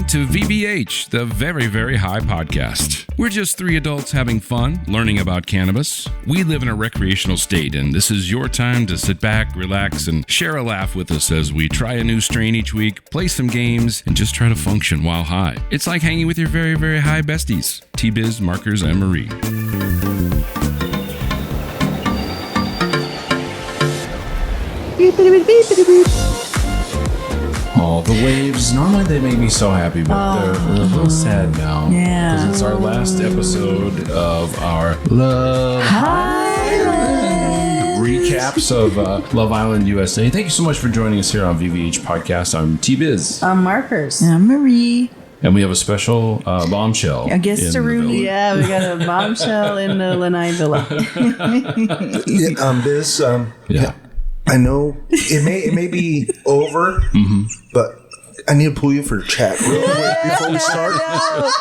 to VVH, the Very, Very High Podcast. We're just three adults having fun, learning about cannabis. We live in a recreational state, and this is your time to sit back, relax, and share a laugh with us as we try a new strain each week, play some games, and just try to function while high. It's like hanging with your very, very high besties, T-Biz, Markers, and Marie. Oh, the waves, normally they make me so happy, but they're a little sad now. Yeah. Because it's our last episode of our Love HIGHland recaps of Love Island USA. Thank you so much for joining us here on VVH Podcast. I'm T-Biz. I'm Markers. I'm Marie. And we have a special bombshell. I guess to Rooney. Yeah, we got a bombshell in the Lanai Villa. Biz. Yeah. I know it may be over, but I need to pull you for a chat real quick before we start.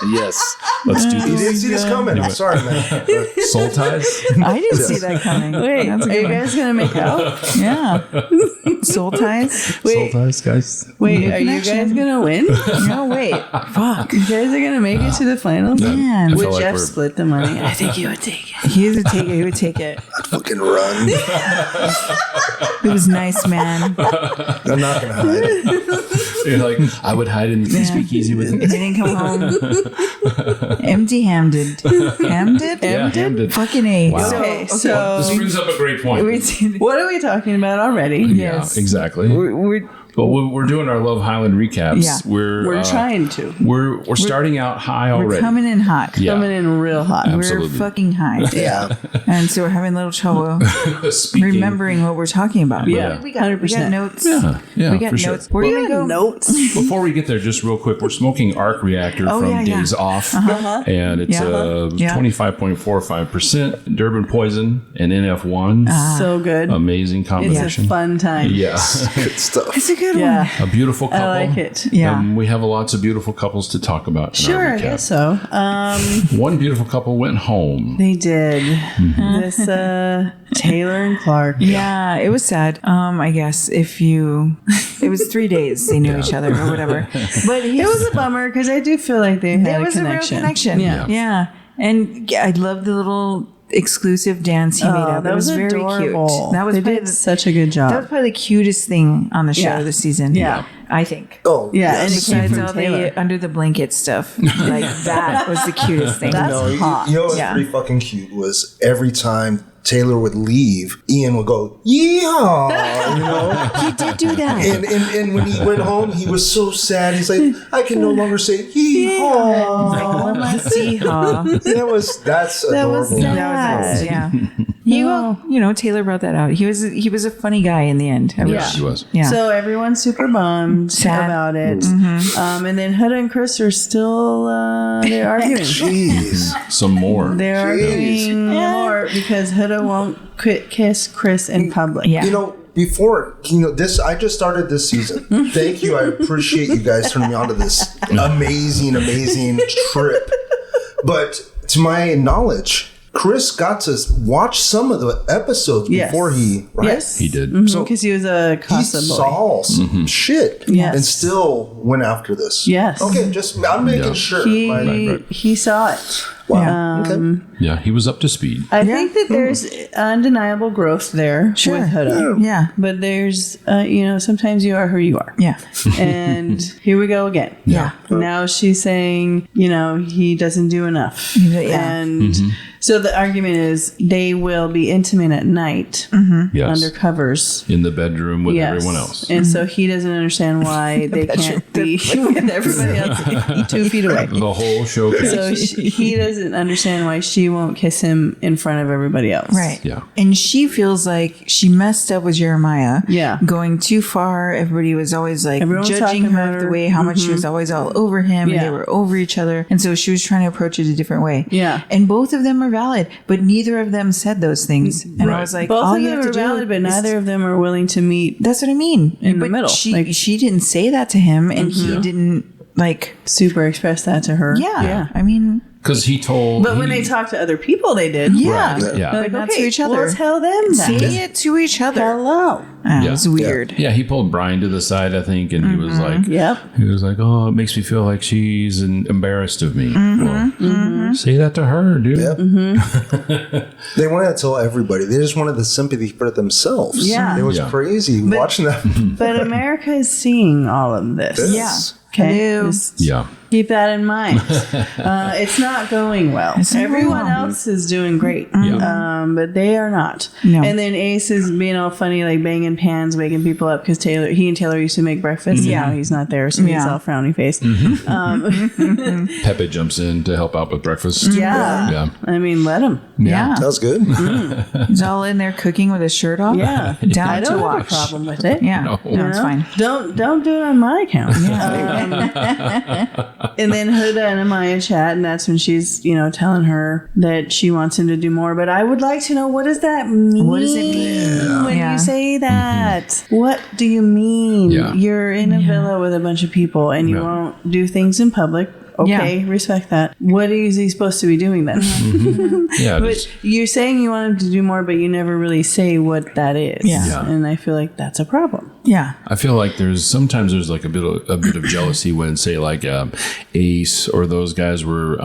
Yes. Let's do You this. didn't see this coming. I'm sorry, man. Soul ties? I didn't see that coming. Wait, That's a are good you one. guys going to make out? Yeah. Soul ties? Soul ties, guys. Wait, are you guys going to win? No, wait. Fuck. You guys are going to make it to the finals? Man. I Would feel like Jeff we're- split the money? I think he would take it. He would take it. He would take it. Fucking run. It was nice, man. I'm not gonna hide it. You're like, I would hide in the speakeasy with him. He didn't come home empty-handed. Hamded? Yeah, hammed. Fucking A. Wow. Okay, This so brings up a great point. what are we talking about already? Yes. Yeah, exactly. We're Well, we're doing our Love HIGHland recaps. Yeah. We're trying to. We're starting out high already. coming in hot. Yeah. Coming in real hot. Absolutely. We're fucking high. Yeah. And so we're having a little trouble Speaking. remembering what we're talking about. Yeah. We got 100%. notes. Yeah, we got for sure. notes. We're going to go. Notes. Before we get there, just real quick, we're smoking Arc Reactor Oh, from yeah, yeah. Days Off, and it's Yeah. 25.45% Durban Poison and NF1. So good. Amazing It's combination. a fun time. Yeah, Good stuff. It's a good Yeah. a beautiful couple. I like it. Yeah. We have lots of beautiful couples to talk about. In our Sure, I recap. guess so. One beautiful couple went home. They did. This Taylor and Clark. Yeah, it was sad. I guess it was 3 days they knew each other or whatever. But It was a bummer because I do feel like they had there a was connection. a real connection. Yeah. And I love the little exclusive dance he made up. That It was very adorable. cute. That was they probably did the, such a good job. that was probably the cutest thing on the show Yeah. this season. Yeah. I think. Oh, Yeah, and it yes. came Besides from all Taylor. the under the blanket stuff, like that was the cutest thing. That's No, hot. you know what's Yeah. pretty fucking cute was every time Taylor would leave, Ian would go, yeehaw, you know? He did do that. And when he went home, he was so sad. He's like, I can no longer say yeehaw. That's adorable. was sad. That was nice. Yeah. Taylor brought that out. He was a funny guy in the end. Yeah, she was. Yeah. So everyone's super bummed Sad. about it. And then Huda and Chris are still they're arguing. Jeez. Some more. They're arguing more because Huda won't kiss Chris in public. yeah. You know, this, I just started this season. Thank you. I appreciate you guys turning me on to this amazing trip. But to my knowledge, Chris got to watch some of the episodes Yes. before he, right? Yes. He did. So Because he was a he Casa boy. saw some shit Yes. and still went after this. Yes. Okay, I'm making sure. He saw it. Wow. Okay. Yeah, he was up to speed. I think that there's undeniable growth there with Huda. Yeah. But there's, sometimes you are who you are. Yeah. And here we go again. Yeah. Now she's saying, he doesn't do enough. Yeah. And so the argument is they will be intimate at night Yes. under covers. In the bedroom with Yes. everyone else. And so he doesn't understand why they can't be with everybody else 2 feet away. The whole showcase. So he doesn't understand why she won't kiss him in front of everybody else. Right. Yeah. And she feels like she messed up with Jeremiah. Yeah. Going too far. Everybody was always like Everyone was judging talking about her her. the way how much she was always all over him and Yeah. they were over each other. And so she was trying to approach it a different way. Yeah. And both of them are valid, but neither of them said those things. And I Right. was like, Both all of you them have to are do valid, but is- neither of them are willing to meet That's what I mean. in the But middle. She Like- she didn't say that to him, and he didn't super express that to her. Yeah. I mean, Because he told. But when they talked to other people, they did. yeah. Right, yeah. But not Okay, to each other. well, tell them that. Say it to each other. Hello. It was weird. Yeah, he pulled Brian to the side, I think, and he was like, Yep. he was like, oh, it makes me feel like she's embarrassed of me. Well, say that to her, dude. Yep. They wanted to tell everybody. They just wanted the sympathy for themselves. Yeah. It was crazy watching that. But America is seeing all of this. Yes. Okay. Hello. Just Yeah. keep that in mind. It's not going well. It's not Everyone going well. else is doing great. Yeah. But they are not. No. And then Ace is being all funny, like banging pans, waking people up because he and Taylor used to make breakfast. And now he's not there, so he's all frowny face. Pepe jumps in to help out with breakfast. Yeah. Yeah. I mean, let him. Yeah. That was good. He's all in there cooking with his shirt off. Yeah. Down I to don't have a watch. problem with it. Yeah. No. No, it's fine. Don't do it on my account. And then Huda and Amaya chat, and that's when she's, telling her that she wants him to do more. But I would like to know, what does that mean? What does it mean? when Yeah. you say that? What do you mean? Yeah. You're in a villa with a bunch of people, and you won't do things in public. Okay, respect that. What is he supposed to be doing then? Yeah. But just- you're saying you want him to do more, but you never really say what that is. Yeah. And I feel like that's a problem. Yeah. I feel like sometimes there's like a bit of jealousy when, say, like Ace or those guys were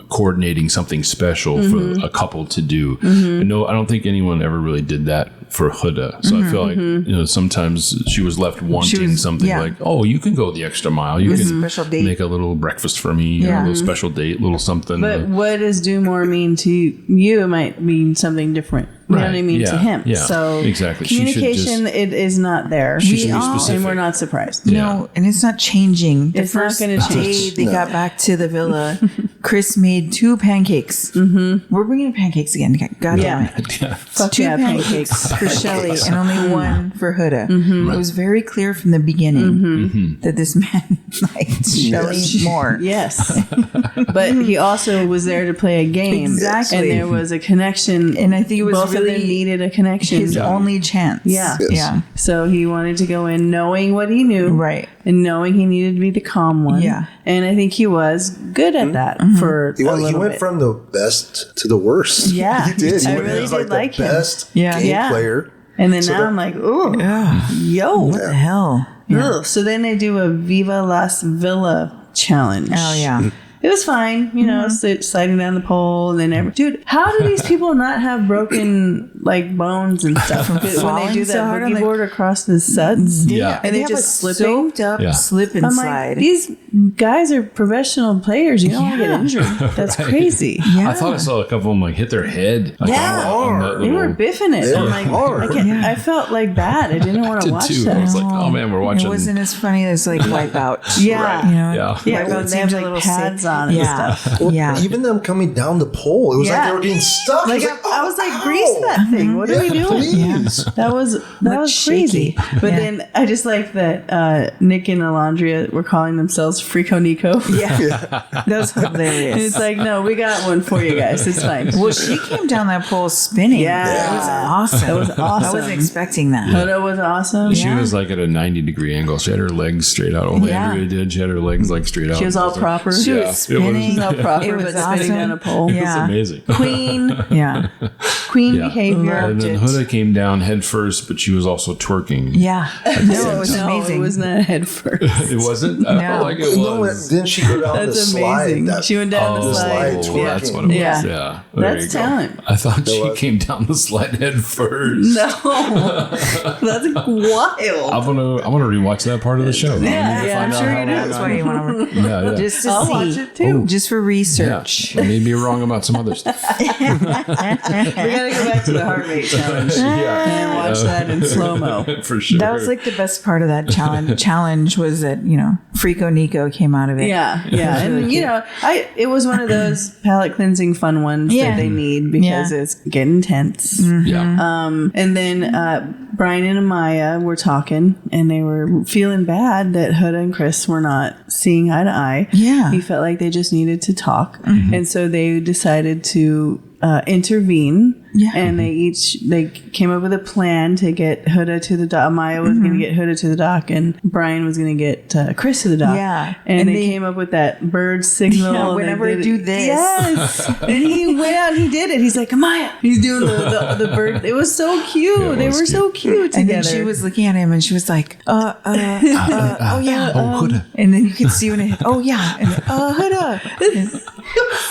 coordinating something special for a couple to do. No, I don't think anyone ever really did that for Huda. So I feel like sometimes she was left wanting something like, oh, you can go the extra mile. You can special date. make a little breakfast for me, a little special date, little something. But what does do more mean to you? It might mean something different. You know what I mean? To him. Yeah, So exactly. She should communication, it is not there. She should be specific. And we're not surprised. No, and it's not changing. The It's not first gonna change. day they got back to the villa, Chris made 2 pancakes. We're bringing pancakes again. God damn it. Fuck 2 yeah, pancakes for Shelly and only 1 for Huda. It was very clear from the beginning that this man liked Shelly more. Yes. But he also was there to play a game. Exactly. And there was a connection. And I think it was both of really them needed a connection. his only chance. Yeah. Yes. Yeah. So he wanted to go in knowing what he knew. Right. And knowing he needed to be the calm one. Yeah. And I think he was good at that for He a went, little went bit. from the best to the worst. Yeah. He did. He I went really as, did like the him. best Yeah. game Yeah. player. And then So now that- I'm like, ooh, Ugh. yo. What the hell? Ugh. So then they do a Viva Las Villa challenge. Oh, yeah. It was fine, sliding down the pole, and then dude, how do these people not have broken bones and stuff when they falling do so that hard on boogie the- board across the suds? Yeah. And they have just a slipping. soaked up Yeah. slip and I'm slide. like, these guys are professional players. You don't want to get Yeah. injured. That's crazy. yeah. I thought I saw a couple of them hit their head. Yeah. on that They were little- biffing it. They I'm were like, hard. I felt like bad. I didn't want to did watch too. I that. was like, oh man, we're watching. It wasn't as funny as Wipeout. Yeah. You know? Yeah. Yeah, Wipeout well, they seems have a little pads sick. on and Yeah. stuff. Well, Yeah. Even them coming down the pole, it was like Yeah. they were getting stuck. Like It was I was like, ow, grease ow. that thing. What are we doing? Please. That was crazy. shaky. But Yeah. then I just like that Nick and Alondria were calling themselves Frico Nico. Yeah. That was hilarious. And it's like, no, we got one for you guys. It's fine. Well, she came down that pole spinning. Yeah. That was awesome. That was awesome. I wasn't expecting that. Hoda was awesome. She was like at a 90-degree angle. She had her legs straight out. Only Yeah. Andrea did. She had her legs straight out. She was all proper. She Yeah, was it was- spinning. all proper, It was but spinning awesome. down a pole. It's Yeah. amazing. Queen Yeah. Yeah. behavior. And then Huda came down head first, but she was also twerking. Yeah. No, it was No, amazing. it was not head first. It wasn't? I felt like it No, was. didn't she go down the That's slide? amazing. That- She went down the slide. Oh, that's what it was. Yeah. Yeah. There That's you go. talent. I thought she came down the slide head first. No, that's wild. I'm gonna rewatch that part of the show. Yeah, I'm sure you know that's why you want to. Yeah, yeah. Just to I'll see. watch it too. Just for Yeah. research. I may be wrong about some other stuff. We gotta go back to the heart rate challenge and watch that in slow mo. For sure. That was like the best part of that challenge was that, Frico Nico came out of it. Yeah, yeah, and it was one of those palate cleansing fun ones Yeah. that they need because Yeah. it's getting tense. yeah. And then Brian and Amaya were talking, and they were feeling bad that Huda and Chris were not seeing eye to eye. Yeah. He felt like they just needed to talk, and so they decided to intervene Yeah. And they came up with a plan to get Huda to the dock. Maya was going to get Huda to the dock, and Brian was going to get Chris to the dock. Yeah. And they came up with that bird signal. Yeah, whenever I do this. Yes. And he went out and he did it. He's like, Maya. He's doing the bird. It was so cute. Yeah, they were so cute together. And then she was looking at him and she was like, oh yeah. Oh, Huda. And then you could see when it, oh yeah. And then, Huda.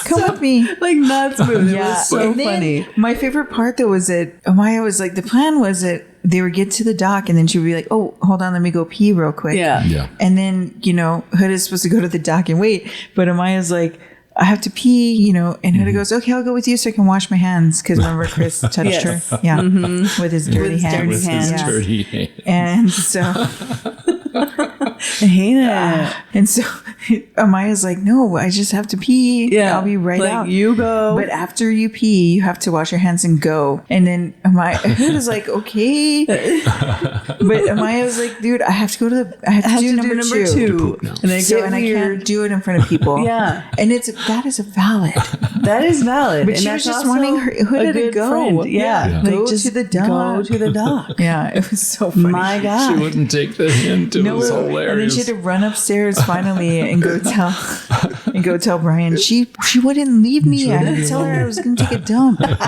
Come with me. like not smooth. It was so And then funny. My favorite part though was that Amaya was like, the plan was that they would get to the dock and then she would be like, oh, hold on, let me go pee real quick. Yeah. Yeah. And then, Huda's supposed to go to the dock and wait. But Amaya's like, I have to pee, and Huda goes, okay, I'll go with you so I can wash my hands. Because remember, Chris touched Yes. her. Yeah. With his dirty hands. With his Yeah. dirty hand. And so, I hate it. and so Amaya's like, no, I just have to pee. Yeah. I'll be right like, out. You go. But after you pee, you have to wash your hands and go. And then Huda's like, okay. But Amaya was like, dude, I have to go to I have to do number two. And I So, and I can't do it in front of people. Yeah. And that is valid. That is valid. But and she that's was just also wanting Huda a to good go. friend. Yeah. Yeah. Go Like, just to the dock. Go to the dock. Yeah, it was so funny. My She God. wouldn't take the hint. It was And then hilarious. she had to run upstairs finally and go tell Brian. She wouldn't leave me. I didn't tell her I was going to take a dump. And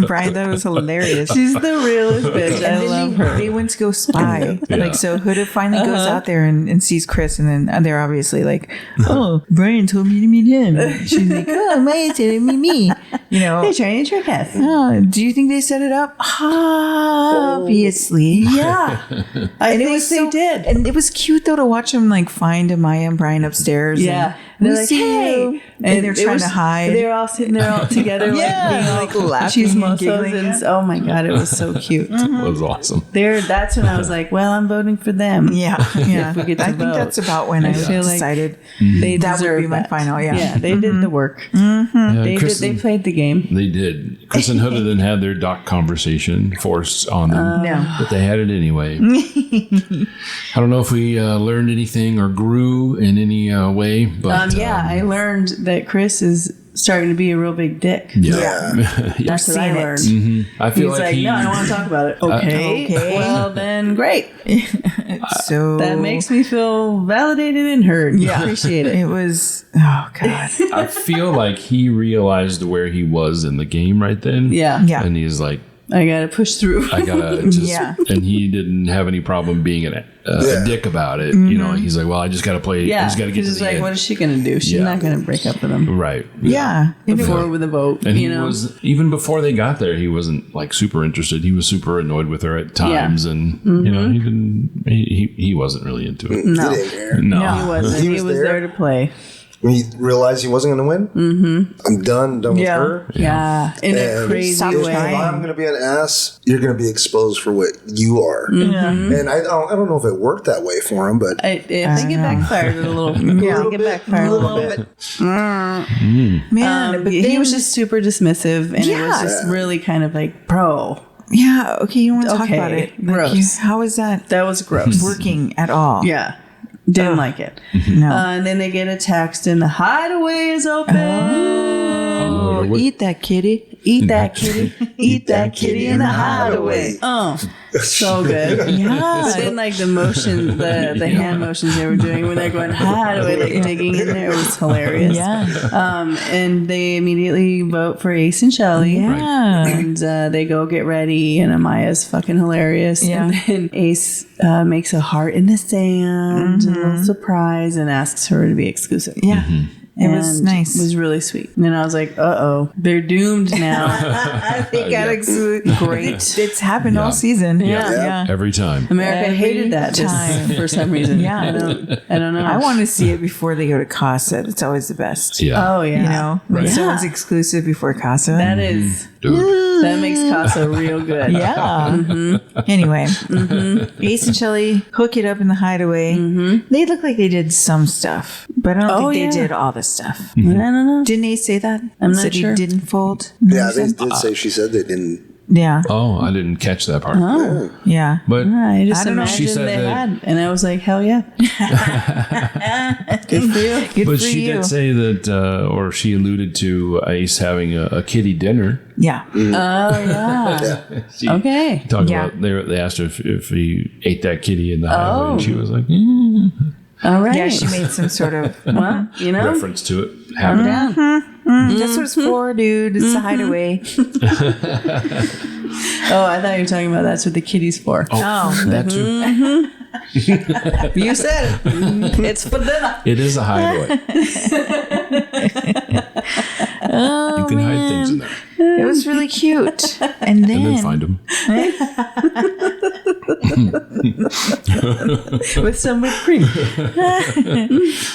Brian thought it was hilarious. She's the realest bitch. I And love then her. they went to go spy. Yeah. Like, so Huda finally goes out there and sees Chris, and then they're obviously like, oh, Brian told me to meet him. And she's like, oh, Maya telling me. They're trying to trick us. Oh, do you think they set it up? Obviously. Yeah. I think they did. And it was cute though to watch them like find Amaya and Brian upstairs. Yeah. And They're we like, see hey. you. And they're it trying was- to hide. They're all sitting there all together, Yeah, like like laughing and chismosos giggling. and oh my God, it was so cute. It was awesome. That's when I was like, well, I'm voting for them. Yeah, yeah. If we get to I think vote. that's about when I feel like decided They that would deserve be my that. final. Yeah. Yeah, they did the work. Yeah, They Chris did. They and- played the game. They did. Chris and Huda then had their doc conversation forced on them. No. But they had it anyway. I don't know if we learned anything or grew in any way, but I learned that Chris is starting to be a real big dick. yeah. That's what I Seeing it. learned. I feel He's like like, he, no, I don't want to talk about it. Okay. Okay. Well, then great. So That makes me feel validated and heard. Yeah. Appreciate it. it was. Oh God. I feel like he realized where he was in the game right then. Yeah. Yeah. And he's like, I got to push through. I gotta just, Yeah. and he didn't have any problem being a dick about it. He's like, well, I just gotta play. I Yeah. just gotta get to He's the like, end. what is she going to do? She's Yeah. not going to break up with him. Right. Yeah. And it Before with a vote. And he you know? was, even before they got there, he wasn't like super interested. He was super annoyed with her at times, and he didn't. He wasn't really into it. No. He didn't care. No. He wasn't. He He was was there. there to play. When he realized he wasn't going to win, I'm done with Yeah. her. Yeah. In a And crazy Stop If way. trying. I'm going to be an ass, you're going to be exposed for what you are. And I don't know if it worked that way for him, but I think it backfired a little. I think it backfired a little bit. Man, but he then- was just super dismissive, and it was Yeah. just really kind of like, bro, Yeah. Okay. You don't want to talk Okay, about it. Like, gross. how is that that was gross. working at all? Yeah. Didn't like it. No. And then they get a text, and the hideaway is open. Oh, eat that kitty. Eat that kitty. Eat that kitty in the hideaway. Oh, so good. Yeah. But then, like, the motion, the hand motions they were doing when they're going hideaway, like digging in there, was hilarious. Yeah. And they immediately vote for Ace and Shelly. Yeah. And they go get ready, and Amaya's fucking hilarious. Yeah. And then Ace makes a heart in the sand, a little surprise, and asks her to be exclusive. Yeah. It was And nice. It was really sweet. And then I was like, uh-oh, they're doomed now. They got great. It's happened all season. Yeah. Yeah. Every time. America Every hated that time. for some reason. Yeah. I don't know. I want to see it before they go to Casa. It's always the best. Yeah. Oh, yeah. You know, when Right. someone's exclusive before Casa. That is, Dude. that makes Casa real good. Yeah. Anyway, Ace and Shelly hook it up in the hideaway. They look like they did some stuff, but I don't Oh, think they yeah. did all the stuff. I don't know. Didn't Ace say that? I'm not Said sure. he didn't fold. yeah, they did say she said they didn't. Yeah. Oh, I didn't catch that part. Yeah. But I just I don't know. imagined She said they that- had, and I was like, hell yeah. Good for you. Good but for she you. did say that, or she alluded to Ace having a kitty dinner. Yeah. Oh, yeah. She Okay. talked Yeah. about they asked her if he ate that kitty in the highway, and she was like, All right. Yeah, she made some sort of Well, you know, reference to it. I'm Happened. down. that's what it's for, dude. It's a hideaway. Oh, I thought you were talking about that's what the kitty's for. Oh. That too. You said it. It's for dinner. It is a hideaway. You can hide things in there It was really cute. And and then then find them. With some whipped cream.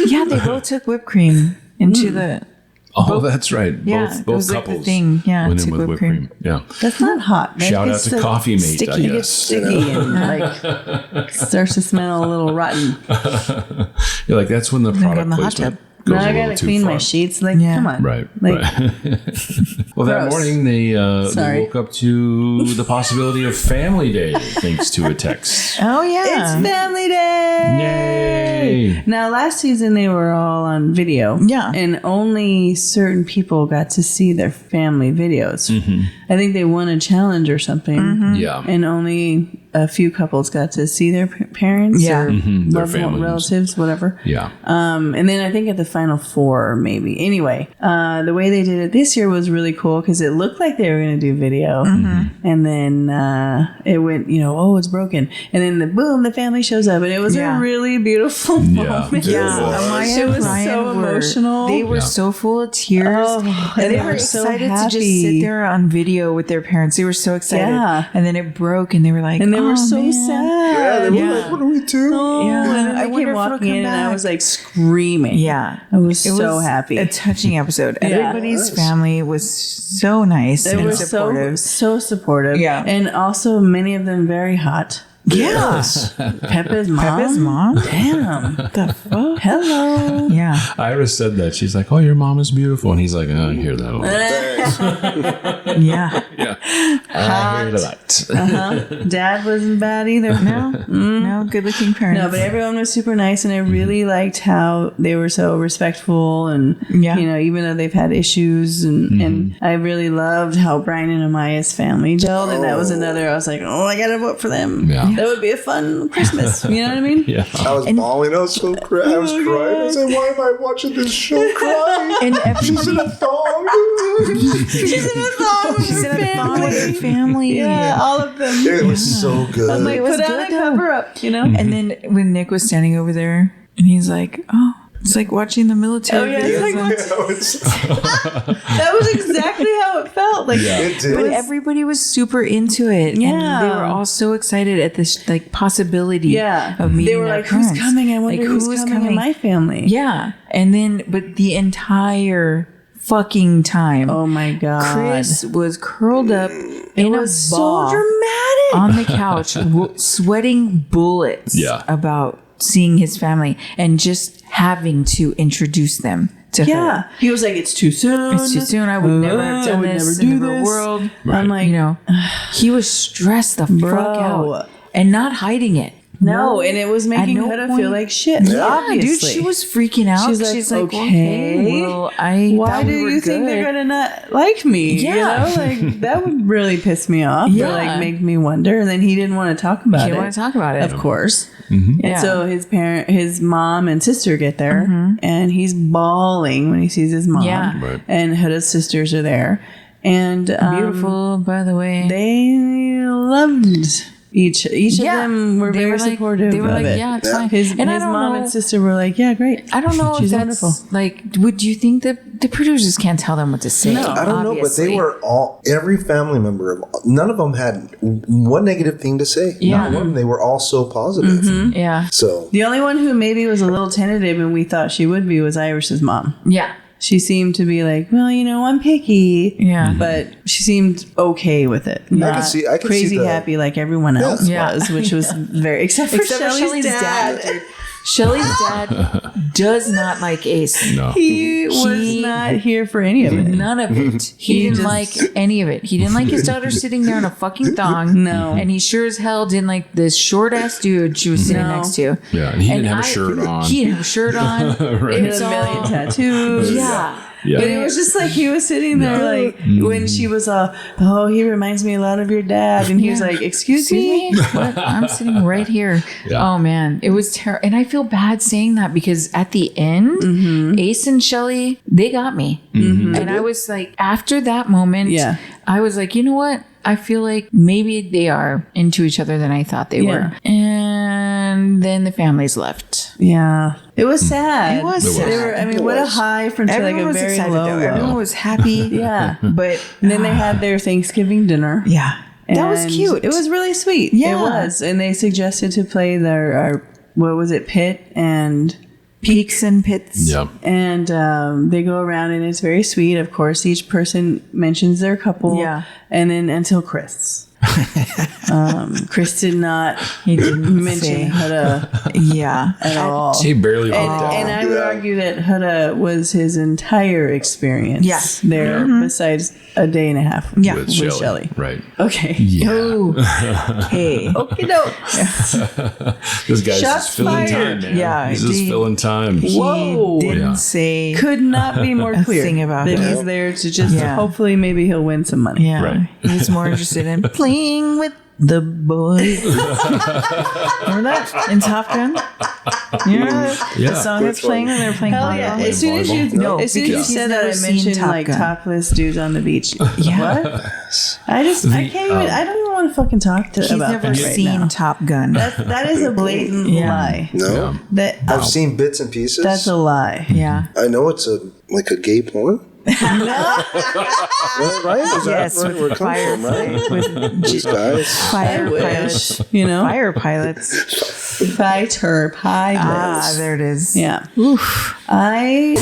yeah, they both took whipped cream into the Oh, that's right. Yeah, it both was like the couples thing. Yeah, went in took with whipped whipped cream. cream. Yeah. That's not hot. That Shout out gets to the- Coffee Mate, sticky. I It It gets guess. sticky and like starts to smell a little rotten. You're like, that's when the go product in the hot placement tub. goes Now I a little gotta too clean far. my sheets. Like, Yeah. come on. Right, Like, right. Well, that Gross. morning they Sorry. woke up to the possibility of Family Day thanks to a text. Oh yeah. it's family day. Yay! Now, last season they were all on video. Yeah. And only certain people got to see their family videos. I think they won a challenge or something. Yeah. And only a few couples got to see their parents Yeah. or Their loved families. relatives, whatever. Yeah. And then I think at the final four, maybe. Anyway, the way they did it this year was really cool because it looked like they were going to do video. And then it went, oh, it's broken. And then boom, the family shows up. And it was Yeah. a really beautiful Yeah. moment. Yeah. Amaya It and was Ryan so were- emotional. They were Yeah. so full of tears. Oh, and they they were were so excited to just happy. sit there on video with their parents. They were so excited. Yeah. And then it broke and they were like, And they were "Oh, so man." sad. Yeah, they were Yeah. like, what do we do? Yeah. And then I they wonder came if it'll walking come in and I back. was like screaming. Yeah. I was It so was happy. a touching episode. Everybody's family was so nice They and were supportive. so supportive. Yeah. And also many of them very hot. Yeah. Peppa's mom. Peppa's mom? Damn. The fuck? Hello. Yeah. Iris said that. She's like, oh, your mom is beautiful. And he's like, oh, I hear that a lot. Yeah. Yeah. I hear that. Dad wasn't bad either. No, good looking parents. No, but everyone was super nice, and I really liked how they were so respectful, and Yeah. even though they've had issues, and I really loved how Brian and Amaya's family gelled, and that was another. I was like, oh, I gotta vote for them. Yeah. That would be a fun Christmas. You know what I mean? Yeah. I was bawling. I was so I was crying. I said, why am I watching this show crying? and She's in everybody a thong. She's in a thong with she's her in a thong with her family. family. Yeah, all of them. It was so good. I'm like, It was put on good, a though. cover up, And then when Nick was standing over there and he's like, oh, it's like watching the military. Oh, yeah, it's videos. like, It's- that was exactly how it felt. Like, it did. But everybody was super into it. Yeah. And they were all so excited at this like possibility of meeting they were their like, parents. who's coming? I wonder Like, who's coming in my family. Yeah. And then, but the entire fucking time, Oh my god, Chris was curled up in a was ball so dramatic. on the couch, sweating bullets Yeah. about seeing his family and just having to introduce them to her. Yeah, he was like, "It's too soon. It's too soon. I would never have done this in the real world. Right. I'm like, He was stressed the Bro. fuck out and not hiding it. no, and it was making no Huda point- feel like shit. Yeah, dude, obviously. she was freaking out. She's like, okay, well, I Why thought do we were you think they're good. gonna not like me? Yeah. Like that would really piss me off. Yeah. Or like make me wonder. And then he didn't want to talk about He it. didn't want to talk about it. Of course. Yeah. And so his mom and sister get there, and he's bawling when he sees his mom. Yeah. Right. And Huda's sisters are there, and Beautiful, by the way. they loved each of them were They very were like- supportive They were of like, it. yeah, it's fine. His and I don't mom know, and sister were like, yeah, great. I don't know She's if that's wonderful. like. Would you think that the producers can't tell them what to say? No. I don't know, but obviously. they were all, every family member, none of them had one negative thing to say. Yeah. Not one. They were all so positive. Yeah, So, The only one who maybe was a little tentative and we thought she would be was Iris's mom. yeah, She seemed to be like, well, I'm picky. yeah. But she seemed okay with it. I Not can see crazy the- happy like everyone else Yeah. was, which was very, except for Except for Shelley's Shelley's dad. dad, dude. Shelley's dad does not like Ace. No. He was not here for any of it. None of it. He didn't like any of it. He didn't like his daughter sitting there in a fucking thong. No. And he sure as hell didn't like this short ass dude she was sitting next to. Yeah, and he didn't have a shirt on. He didn't have a shirt on. Right. He had a million tattoos. Yeah. Yeah. But it was just like he was sitting there, like when she was, he reminds me a lot of your dad, and he was like, "Excuse me." What? I'm sitting right here. Yeah. Oh man, it was terrible, and I feel bad saying that because at the end, Ace and Shelley, they got me, and I was like, after that moment, I was like, you know what? I feel like maybe they are into each other than I thought they were, and then the families left. Yeah, it was sad. It was sad. They were, I mean, what a high from like Everyone a was very excited low. though. Everyone was happy. Yeah, but and then they had their Thanksgiving dinner. yeah, that was And cute. It was really sweet. Yeah. It was. And they suggested to play our what was it, Pit and Peaks and Pits. Yeah. and they go around and it's very sweet. Of course, each person mentions their couple. Yeah. And then until Chris. Chris did not He didn't mention say. Huda Yeah. at all. He barely looked at And him. I would argue that Huda was his entire experience Yeah. there, besides a day and a half Yeah. With with Shelley. Shelley. Right. Okay. Yeah. Oh. Hey. Okay, no. This guy's Shots just filling fired. time, man. Yeah, He's just he- filling time. Whoa. He didn't Yeah. say. Could not be more A clear thing about that it. he's there to just Yeah. hopefully maybe he'll win some money. Yeah. Right. He's more interested in playing with the boys. Remember that in Top Gun? You know the song that's playing when they're playing Hell yeah! volleyball? As soon as you No, as soon as you because he's said that, never I seen mentioned Top like Gun. topless dudes on the beach. Yeah. What? I can't even. I don't even want to fucking talk to He's about never this right seen now. Top Gun. That is a blatant Yeah. lie. No, That I've seen bits and pieces. that's a lie. Yeah. I know it's like a gay porn. Right? Is Yes, that where it with comes from, right? These guys. Fire wish, pilots. you know, Fire pilots. fighter pilots. Ah, there it is. Yeah, Oof. I've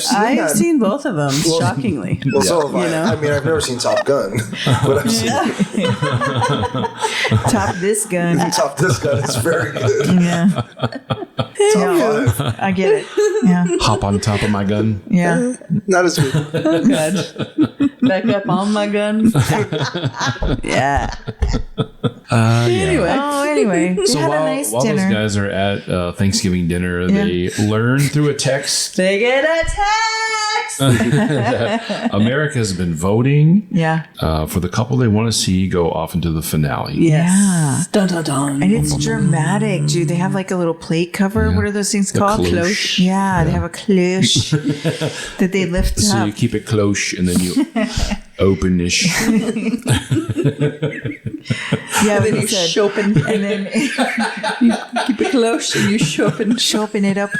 seen I've that. seen both of them. Shockingly. Well, so have I. You know? I mean, I've never seen Top Gun, but I've seen Top this gun. Top This Gun. It's very good. Yeah. Top 5. I get it. Yeah. Hop on top of my gun. Yeah. Not as good. Oh God. Back up on my gun. Yeah. Anyway. Oh, anyway. They So had while, a nice while dinner. those guys are at Thanksgiving dinner, they learn through a text They get a text. that America has been voting Yeah. for the couple they want to see go off into the finale. Yes. Yeah. Dun dun dun. And it's dramatic, dude. They have like a little plate cover. What are those things called? cloche. Yeah, they have a cloche that they lift So up. you keep it close and then you open-ish. Yeah, then he you said, shopen. and then You keep it close and you shopen. shopen it up.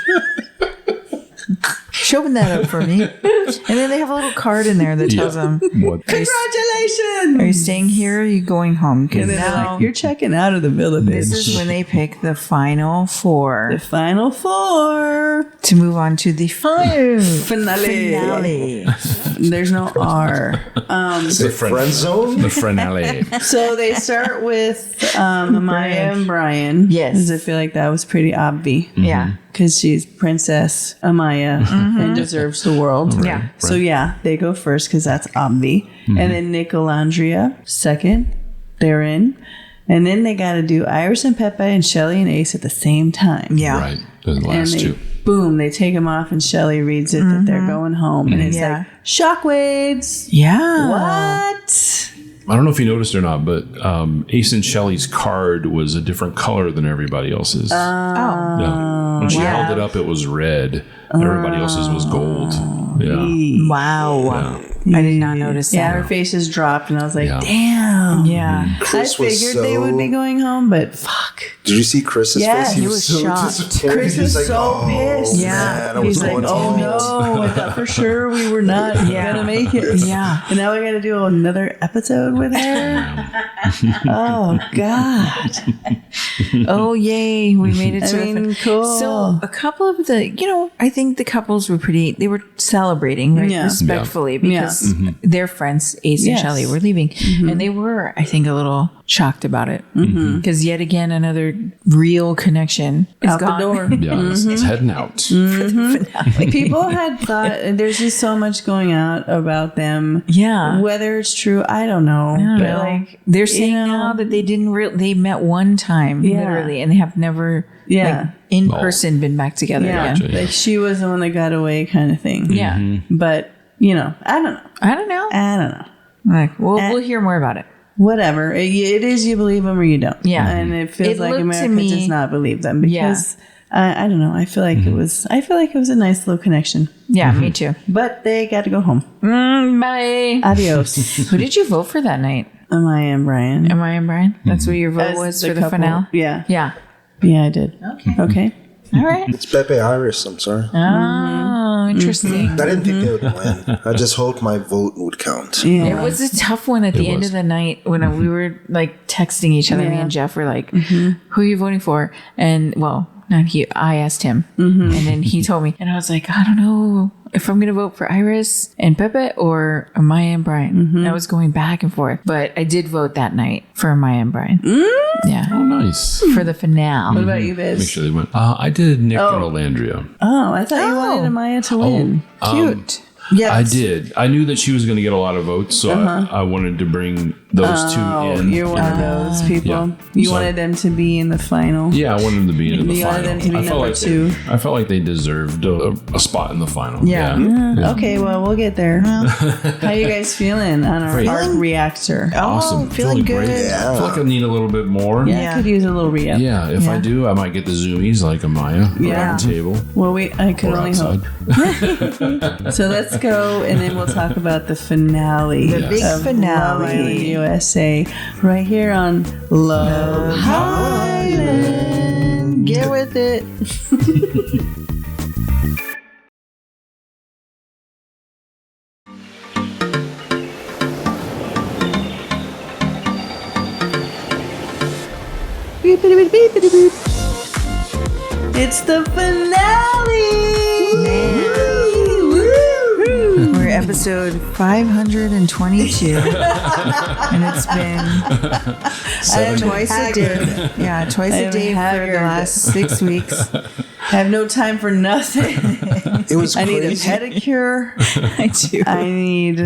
Shopen that up for me. And then they have a little card in there that tells them, What? Congratulations. are you staying here or are you going home? Because And then they're now like, you're checking out of the villa, this bitch. is when they pick the final four The final four. to move on to the final Finale. There's no R. The Friend zone? The finale. So they start with Amaya and Brian. Yes. Because I feel like that was pretty obvious. Yeah. Because she's Princess Amaya and deserves the world. Yeah. So yeah, they go first because that's obvi. And then Nick Alandria second. They're in. And then they got to do Iris and Pepe and Shelly and Ace at the same time. Yeah. Right. The And last they, two. boom, they take them off and Shelly reads it that they're going home. And it's Yeah. like, shockwaves. Yeah. What? I don't know if you noticed or not, but Ace and Shelley's card was a different color than everybody else's. Oh. Yeah. When she wow. held it up, it was red, and everybody else's was gold. Yeah. Wow. I did not notice Yeah, that. her face just dropped, and I was like, Yeah. damn. Yeah. Chris I was figured so. they would be going home, but fuck. Did you see Chris's Yeah, face? he was so shocked. disappointed. Chris He's was like, so pissed. Yeah. Man, I was He's like, going oh home. no, I thought for sure we were not gonna make it. Yeah. And now we gotta do another episode with her. Oh God. Oh, yay. We made it I to mean, cool. So a couple of the, I think the couples were they were celebrating, right? Yeah. Respectfully because their friends, Ace and Yes. Shelley, were leaving. And they were, I think, a little shocked about it. Because yet again, another real connection is Out gone. the door. Yeah, it's heading out. People had thought there's just so much going out about them. Yeah. Whether it's true, I don't know. I don't But know. like They're saying now that they didn't they met one time, literally, and they have never in person been back together yeah, again. like she was the one that got away kind of thing. Yeah. But, you know, I don't know. I don't know. I don't know. Like, we'll hear more about it. Whatever. It is you believe them or you don't. Yeah. And it feels It like looked to America me- does not believe them because I don't know. I feel like it was a nice little connection. Yeah, me too. But they got to go home. Bye. Adios. Who did you vote for that night? Am I and Brian? Am I and Brian? That's what your vote As was the for the couple. finale? Yeah. Yeah. Yeah, I did. Okay. All right. It's Pepe Iris. I'm sorry. Oh, interesting. I didn't think they would win. I just hoped my vote would count. It was a tough one at the end of the night when we were like texting each other. Me and Jeff were like, "Who are you voting for?" And well, not he. I asked him, and then he told me, and I was like, "I don't know if I'm gonna vote for Iris and Pepe or Maya and Brian." And I was going back and forth, but I did vote that night for Maya and Brian. Yeah, Oh, nice. for the finale. What about you, Biz? Make sure they win. I did Nick and Olandria. Oh, I thought you wanted Amaya to win. Cute. Yes. I did. I knew that she was going to get a lot of votes, so I wanted to bring those two in. You're one of those people. Yeah. You So- wanted them to be in the final. Yeah, I wanted them to be in the You wanted final. them to be I felt number like two. I felt like they deserved a spot in the final. Yeah. Okay, well, we'll get there. How you guys feeling on our Great. Arc Reactor? Awesome. feeling great. good. I feel like I need a little bit more. Yeah, I could use a little re-up. Yeah, if I do, I might get the zoomies like Amaya Yeah. around the table Well, I could or only outside. hope. So let's go, and then we'll talk about the finale. The big of finale. Love Island USA, right here on Love Highland. Get with it. Beep, beep, beep, beep, beep, beep. It's the finale! Woo! We're episode 522, and it's been twice a day. Yeah, twice a I'm day for the haggard. last 6 weeks. I have no time for nothing. It was I need a crazy. pedicure. I do. I need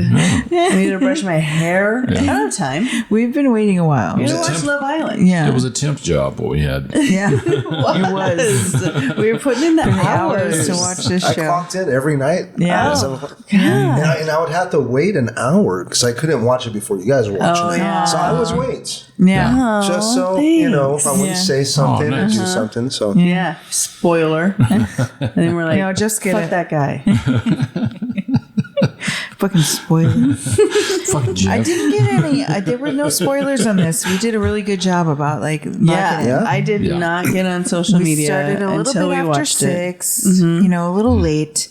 to brush my hair. I don't have time. We've been waiting a while. You know, watch Love Island. Yeah, It was a temp job what we had. yeah. It was. We were putting in the Hours hours to watch this I show. clocked in every night. Yeah. at 7 o'clock. And I would have to wait an hour because I couldn't watch it before you guys were watching it. yeah. So I was waiting. Yeah. Just so, thanks. I wouldn't say something Oh, or nice. do something. So Yeah. Spoiler. And then we're like, No, just get fuck it. that guy. Fucking spoiler. Fuck Jeff. I didn't get any. There were no spoilers on this. We did a really good job about like Yeah. knocking it. Yeah. I did Yeah. not get on social We media started a little until bit we after watched it. 6, you know, a little late.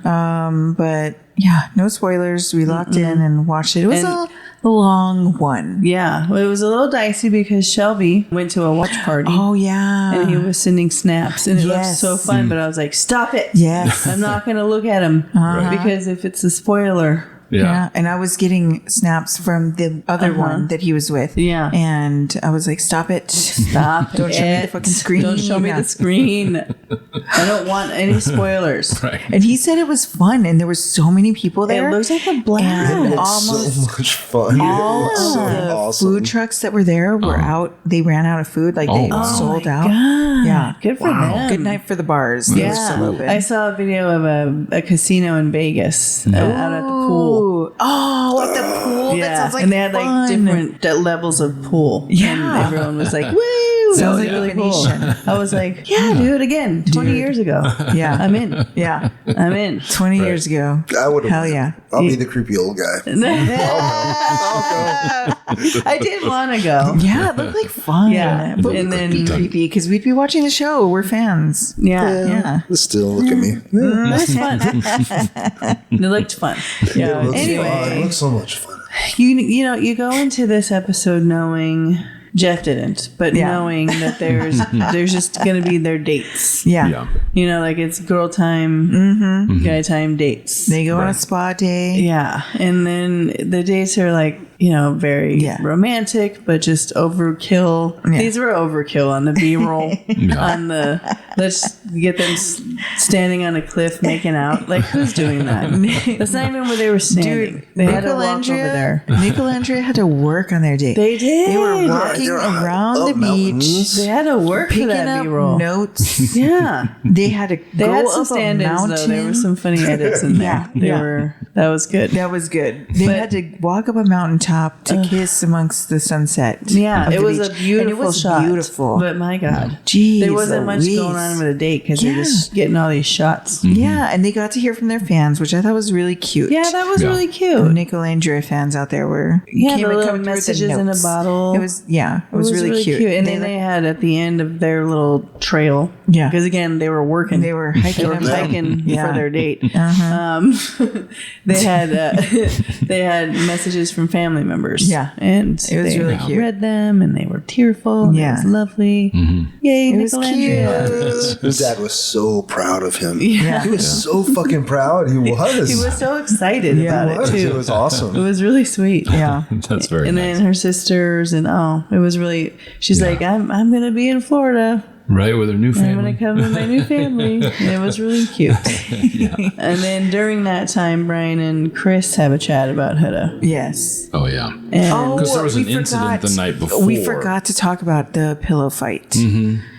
But yeah, no spoilers. We locked in and watched it. It was And- a long one. Yeah. Well, it was a little dicey because Shelby went to a watch party. Oh yeah. And he was sending snaps, and it looked Yes. so fun. But I was like, "Stop it! Yes. I'm not going to look at him because if it's a spoiler, Yeah, and I was getting snaps from the other one that he was with. Yeah. And I was like, stop it. stop! Don't show me the fucking screen. Don't show me the screen. I don't want any spoilers. Right. And he said it was fun, and there were so many people there. It looks like a blast. And it's almost so much fun. all It was so of the awesome. food trucks that were there were out. They ran out of food. Like they wow. sold out. God. Yeah. Good for them. Good night for the bars. They were still open. I saw a video of a casino in Vegas out at the pool. Oh, at the pool. That sounds like and they had like fun. different levels of pool. Yeah. And everyone was like, "Woo!" Sounds It was like really cool. Venetian. I was like, "Yeah, do it again." 20 years ago. Yeah. I'm in. Yeah. I'm in. 20 years ago. I would. Hell yeah. I'll be the creepy old guy. I did want to go. Yeah, it looked like fun. Yeah. But And then- then creepy because we'd be watching the show. We're fans. Yeah. Yeah. Still, look at me. Yeah. It was fun. It looked fun. Yeah. It looks fun. It Anyway, looks so much fun. you know, you go into this episode knowing Jeff didn't, but Yeah. knowing that there's just going to be their dates. Yeah. Yeah. You know, like it's girl time, guy time dates. They go on a spa day. Yeah. And then the dates are like very romantic, but just overkill. Yeah. These were overkill on the B-roll. On the let's get them standing on a cliff making out. Like, who's doing that? That's not even where they were standing. Dude, they had to walk over there. Nick and Andrea had to work on their date. They did. They were walking around the beach. They had to work picking for that up B-roll. Notes. Yeah. They had to They go had up some a stand-ins, mountain. though. There were some funny edits in there. That was good. That was good. They had to walk up a mountaintop to kiss amongst the sunset. Yeah, it was beach. a beautiful shot. Beautiful. But my God. Jeez, there wasn't much going on with the date because they're just getting all these shots. Yeah, and they got to hear from their fans, which I thought was really cute. Yeah, that was really cute. The Nick and Andrea fans out there were the little messages in a bottle. It was really cute. And then they had at the end of their little trail. Yeah, because again they were working. They were hiking. For their date. They had messages from family members. Yeah, and it was really cute. Read them and they were tearful. Yeah, it was lovely. Yay, it was cute. His dad was so proud of him. Yeah, he was so fucking proud. He was. He was so excited about it too. It was awesome. It was really sweet. Yeah, that's very. And nice. then her sisters and it was really. She's like, I'm gonna be in Florida. Right, with her new family. I'm going to come with my new family. It was really cute. And then during that time, Brian and Chris have a chat about Huda. Yes. Oh, yeah. Because there was an incident the night before. We forgot to talk about the pillow fight.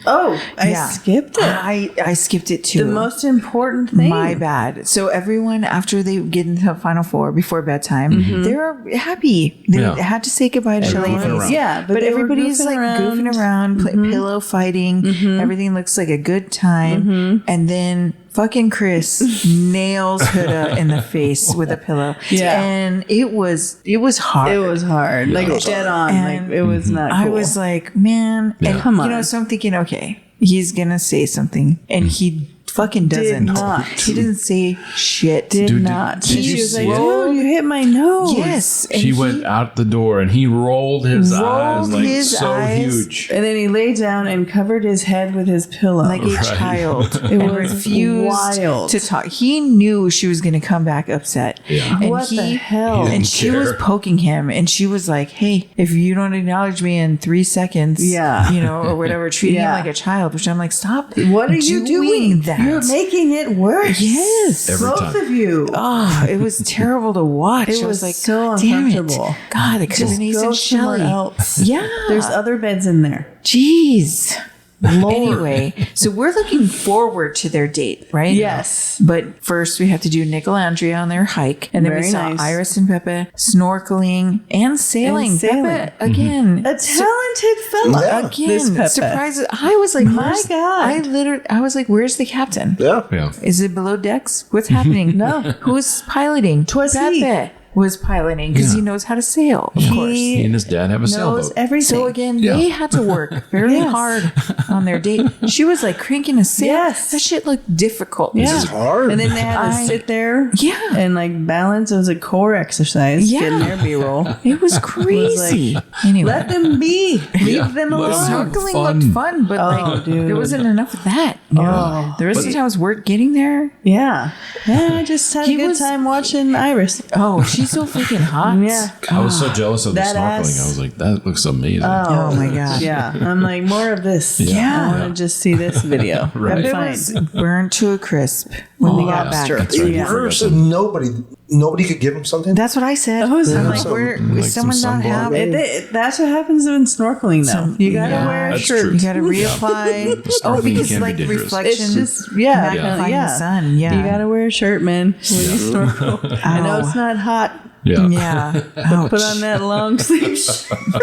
Oh, I skipped it. I skipped it too. The most important thing. My bad. So everyone, after they get into the final four before bedtime, they were happy. They had to say goodbye to Shelley. Yeah, but everybody's like goofing around, pillow fighting. Everything looks like a good time. And then fucking Chris nails Huda in the face with a pillow. Yeah. And it was hard. It was hard. Like dead on. And like it was not cool. I was like, man. And come on. So I'm thinking, okay, he's going to say something. And he fucking doesn't. Did not. He didn't say shit. Did not. Did she you was like, see it? dude, you hit my nose. Yes. And she went out the door and he rolled his eyes like huge. And then he lay down and covered his head with his pillow. Like a child. It and was refused wild to talk. He knew she was going to come back upset. Yeah. And what the hell? And she was poking him and she was like, hey, if you don't acknowledge me in 3 seconds, or whatever, treating him like a child, which I'm like, stop. What are you doing? That? You're making it worse. Yes. Both of you. Oh, it was terrible to watch. It was like so uncomfortable. Damn it. God, it could have been Ace and Shelley. Else. Yeah. There's other beds in there. Jeez. Lord. Anyway, so we're looking forward to their date, right? Yes. But first we have to do Nick and Andrea on their hike. And then we saw Iris and Pepe snorkeling and sailing. Pepe, again. A talented fella. Yeah. Again. Surprises. I was like, my God. I was like, where's the captain? Yeah. Is it below decks? What's happening? No. Who's piloting? Twas Pepe was piloting because he knows how to sail. Of course. He and his dad have a knows sailboat. everything. So again, they had to work very hard on their date. She was like cranking a sail. Yes. That shit looked difficult. This is hard. And then they had to sit there and like balance. It was a core exercise getting their B-roll. It was crazy. Anyway. Let them be. Leave them alone. Snorkeling looked fun, but there wasn't enough of that. Oh. The rest of the time was work getting there. Yeah. I just had a good time watching Iris. Oh, she's so freaking hot. Yeah. I was so jealous of the That snorkeling. ass. I was like, that looks amazing. Oh my God. Yeah. I'm like, more of this. Yeah. I want to just see this video. Right. It Fine. was burnt to a crisp when they got back. That's right. Even worse, nobody could give him something. That's what I said. I was I'm like, like, where like is someone some not have sunblock. That's what happens in snorkeling, though. You gotta wear a That's shirt. true. You got to reapply. Snorkeling because can be like dangerous. reflection. It's just magnifying the sun. Yeah, You gotta wear a shirt, man, when you snorkel. I know it's not hot. Yeah. Yeah. Ouch. Put on that long sleeve.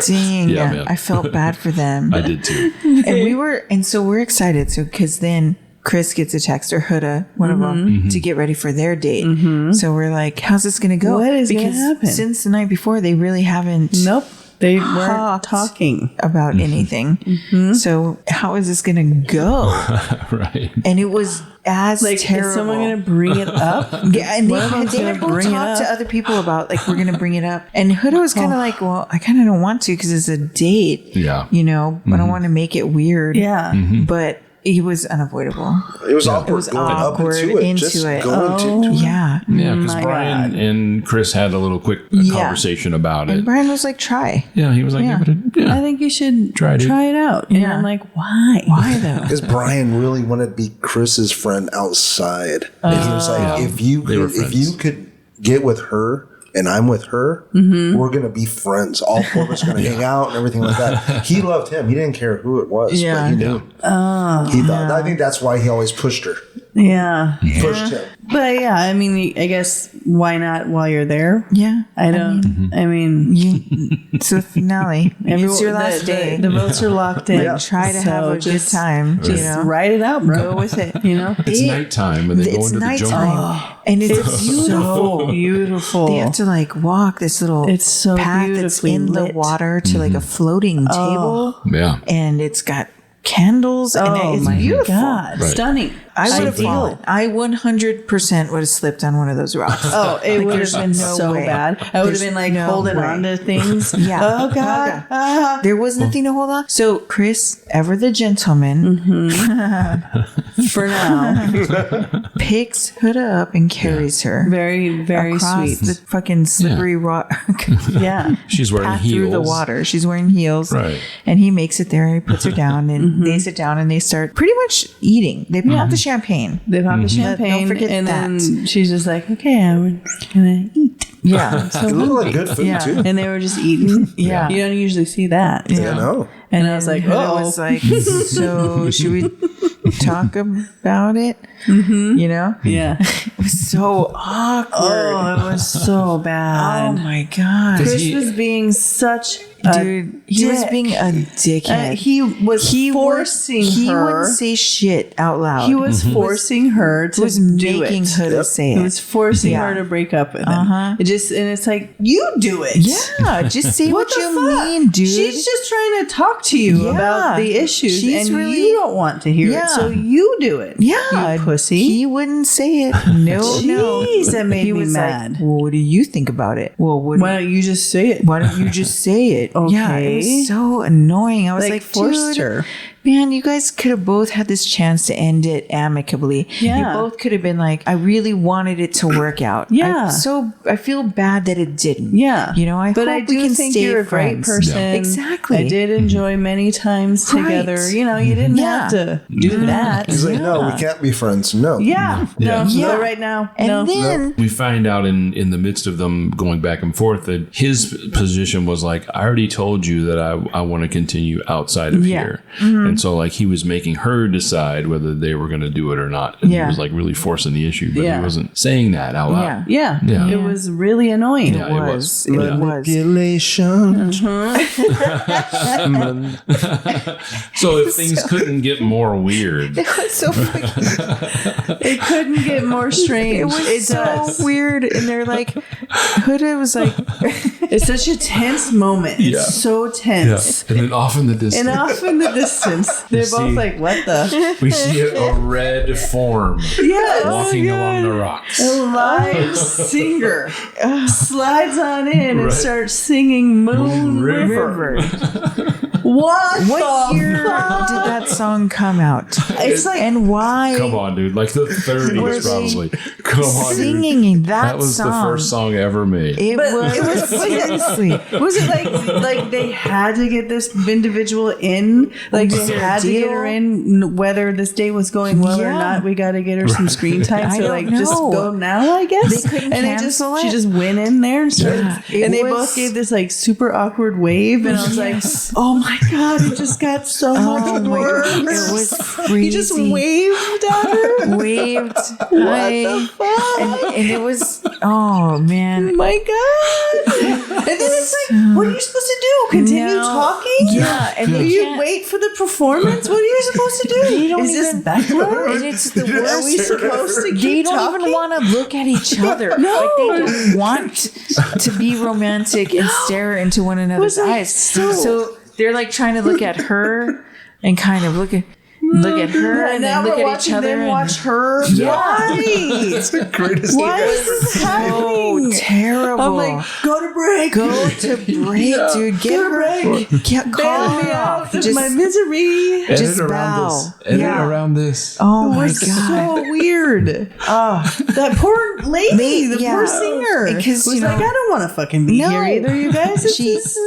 Dang. Yeah, man. I felt bad for them. I did too. And so we're excited. So because then Chris gets a text, or Huda, one of them, to get ready for their date. So we're like, how's this going to go? What is going to happen? Since the night before, they really haven't. Nope. They weren't talking about anything. So how is this going to go? Right. And it was as terrible. Is someone going to bring it up? Yeah, and they had to go talk to other people about, like, we're going to bring it up. And Huda was kind of like, well, I kind of don't want to because it's a date. Yeah. You know, but I don't want to make it weird. Yeah. But It was unavoidable. It was awkward. It was going awkward up into it. into Just it. going into it. Yeah. Yeah, because My Brian God. and Chris had a little quick conversation about it. And Brian was like, try. Yeah, he was like, Yeah. I think you should Try try it out. And Yeah. I'm like, why? Why though? Because Brian really wanted to be Chris's friend outside, and he was like, "If you They were could get with her, and I'm with her, we're gonna be friends. All four of us are gonna hang out and everything like that." He loved him. He didn't care who it was, Yeah. but he knew. He thought. I think that's why he always pushed her. Yeah. Pushed him. But yeah, I mean, I guess why not while you're there? Yeah. I don't. I mean, It's the finale. It's your last day. The votes are locked in. Yeah. Try to So have a just- good time. Just you know? write it out, bro. Go with it. You know, It's nighttime, and they go It's into the jungle. nighttime. And it's so beautiful. They have to like walk this little It's so path that's beautifully in the lit. water to like a floating table. Yeah. And it's got candles and it's beautiful. God, Right. stunning. I would have Ideal. fallen. I 100% would have slipped on one of those rocks. Oh, it would have there's been no so way. bad. I would have There's been like no holding way. on to things. Yeah. Oh God. Ah. There was nothing to hold on. So Chris, ever the gentleman, For now, picks Huda up and carries her very, very across sweet. the fucking slippery rock. Yeah. She's wearing Path heels. through the water. She's wearing heels. Right. And he makes it there and he puts her down and they sit down and they start pretty much eating. They pop the champagne. They pop the champagne, Don't forget and that. then she's just like, "Okay, I'm gonna eat." Yeah. It looked like good food Yeah. too. And they were just eating. Yeah. You don't usually see that. I know. And I was like, Huda "Oh, was like, so should we talk about it? You know? yeah." It was so awkward. Oh, it was so Oh bad. my God. Chris he- was being such Dude, he was dick. being a dickhead. He was forcing He her. wouldn't say shit out loud. He was forcing her to He was do making it. Huda say He it. was forcing Yeah. her to break up with him. It just and it's like, you do it. Yeah, just say what, What the you fuck? mean, dude. She's just trying to talk to you Yeah. about the issues, She's and really- you don't want to hear Yeah. it, so you do it. yeah, you pussy. He wouldn't say it. No, no. Jeez, that made He me was mad. like, well, what do you think about it? Well, what? Why don't you just say it? Why don't you just say it? Yeah, it Okay. was so annoying. I was Like, like, forced dude, her. man, you guys could have both had this chance to end it amicably. Yeah. You both could have been like, I really wanted it to work out. Yeah. I feel bad that it didn't. Yeah, You know, but hope I we do can think stay you're a great friends. person. Exactly. I did enjoy many times Right. together. You know, you didn't Yeah. have to do that. He's like, "No, we can't be friends." No. Yeah, no, Yeah. not right now. And no. then We find out in the midst of them going back and forth that his position was like, I already told you that I want to continue outside of Yeah. here. And so like he was making her decide whether they were going to do it or not. And Yeah. he was like really forcing the issue, but Yeah. he wasn't saying that out loud. Yeah. Yeah, Yeah. it was really annoying. Yeah, it was. It Yeah. was. Manipulation. So if things couldn't get more weird, It was so fucking It couldn't get more strange. It was so does. weird. And they're like, Huda was like, It's such a tense moment. Yeah. It's so yeah. tense. And then off in the distance, And off in the distance, they're see- both like, "What the?" we see a red form Yes. walking along the rocks. A live singer slides on in and Right. starts singing Moon River. River. What What the year fuck? did that song come out? It's like And why Come on, dude. Like the Were 30s, they probably. Come on, dude. singing that That was song? the first song ever made. It But was, it was- seriously. Was it like they had to get this individual in? Like Was they there a had to get deal? her in, whether this day was going well or Yeah. not. We got to get her some screen time. I So don't like, just know. go now, I guess. They couldn't and cancel she it? just went in there and started. Yeah. It And they was- both gave this like super awkward wave, and I was like, "Oh my god, it just got so much Oh my worse." God. It was crazy. He just waved at her. Waved. What the fuck? And it was, oh man. My God! And then it's like, what are you supposed to do? Continue No. talking? Yeah, and Do they you can't- wait for the performance? What are you supposed to do? don't Is this even- background? And it's the Are worst. we supposed to keep They don't talking? even want to look at each other. No. Like they don't want to be romantic and stare into one another's Was like eyes. so- So they're like trying to look at her and kind of look at. look at her and then look at each other and and watch her. Why? It's the greatest thing Why is this happening? terrible. I'm like, go to break. Go to break, dude. Get her. Call me her out off. of my misery. Edit Just around bow. this. Edit around this. Oh It my was god. so weird. That poor lady, the poor singer, Because, was you like, know- I don't want to fucking be here either, you guys. This She- is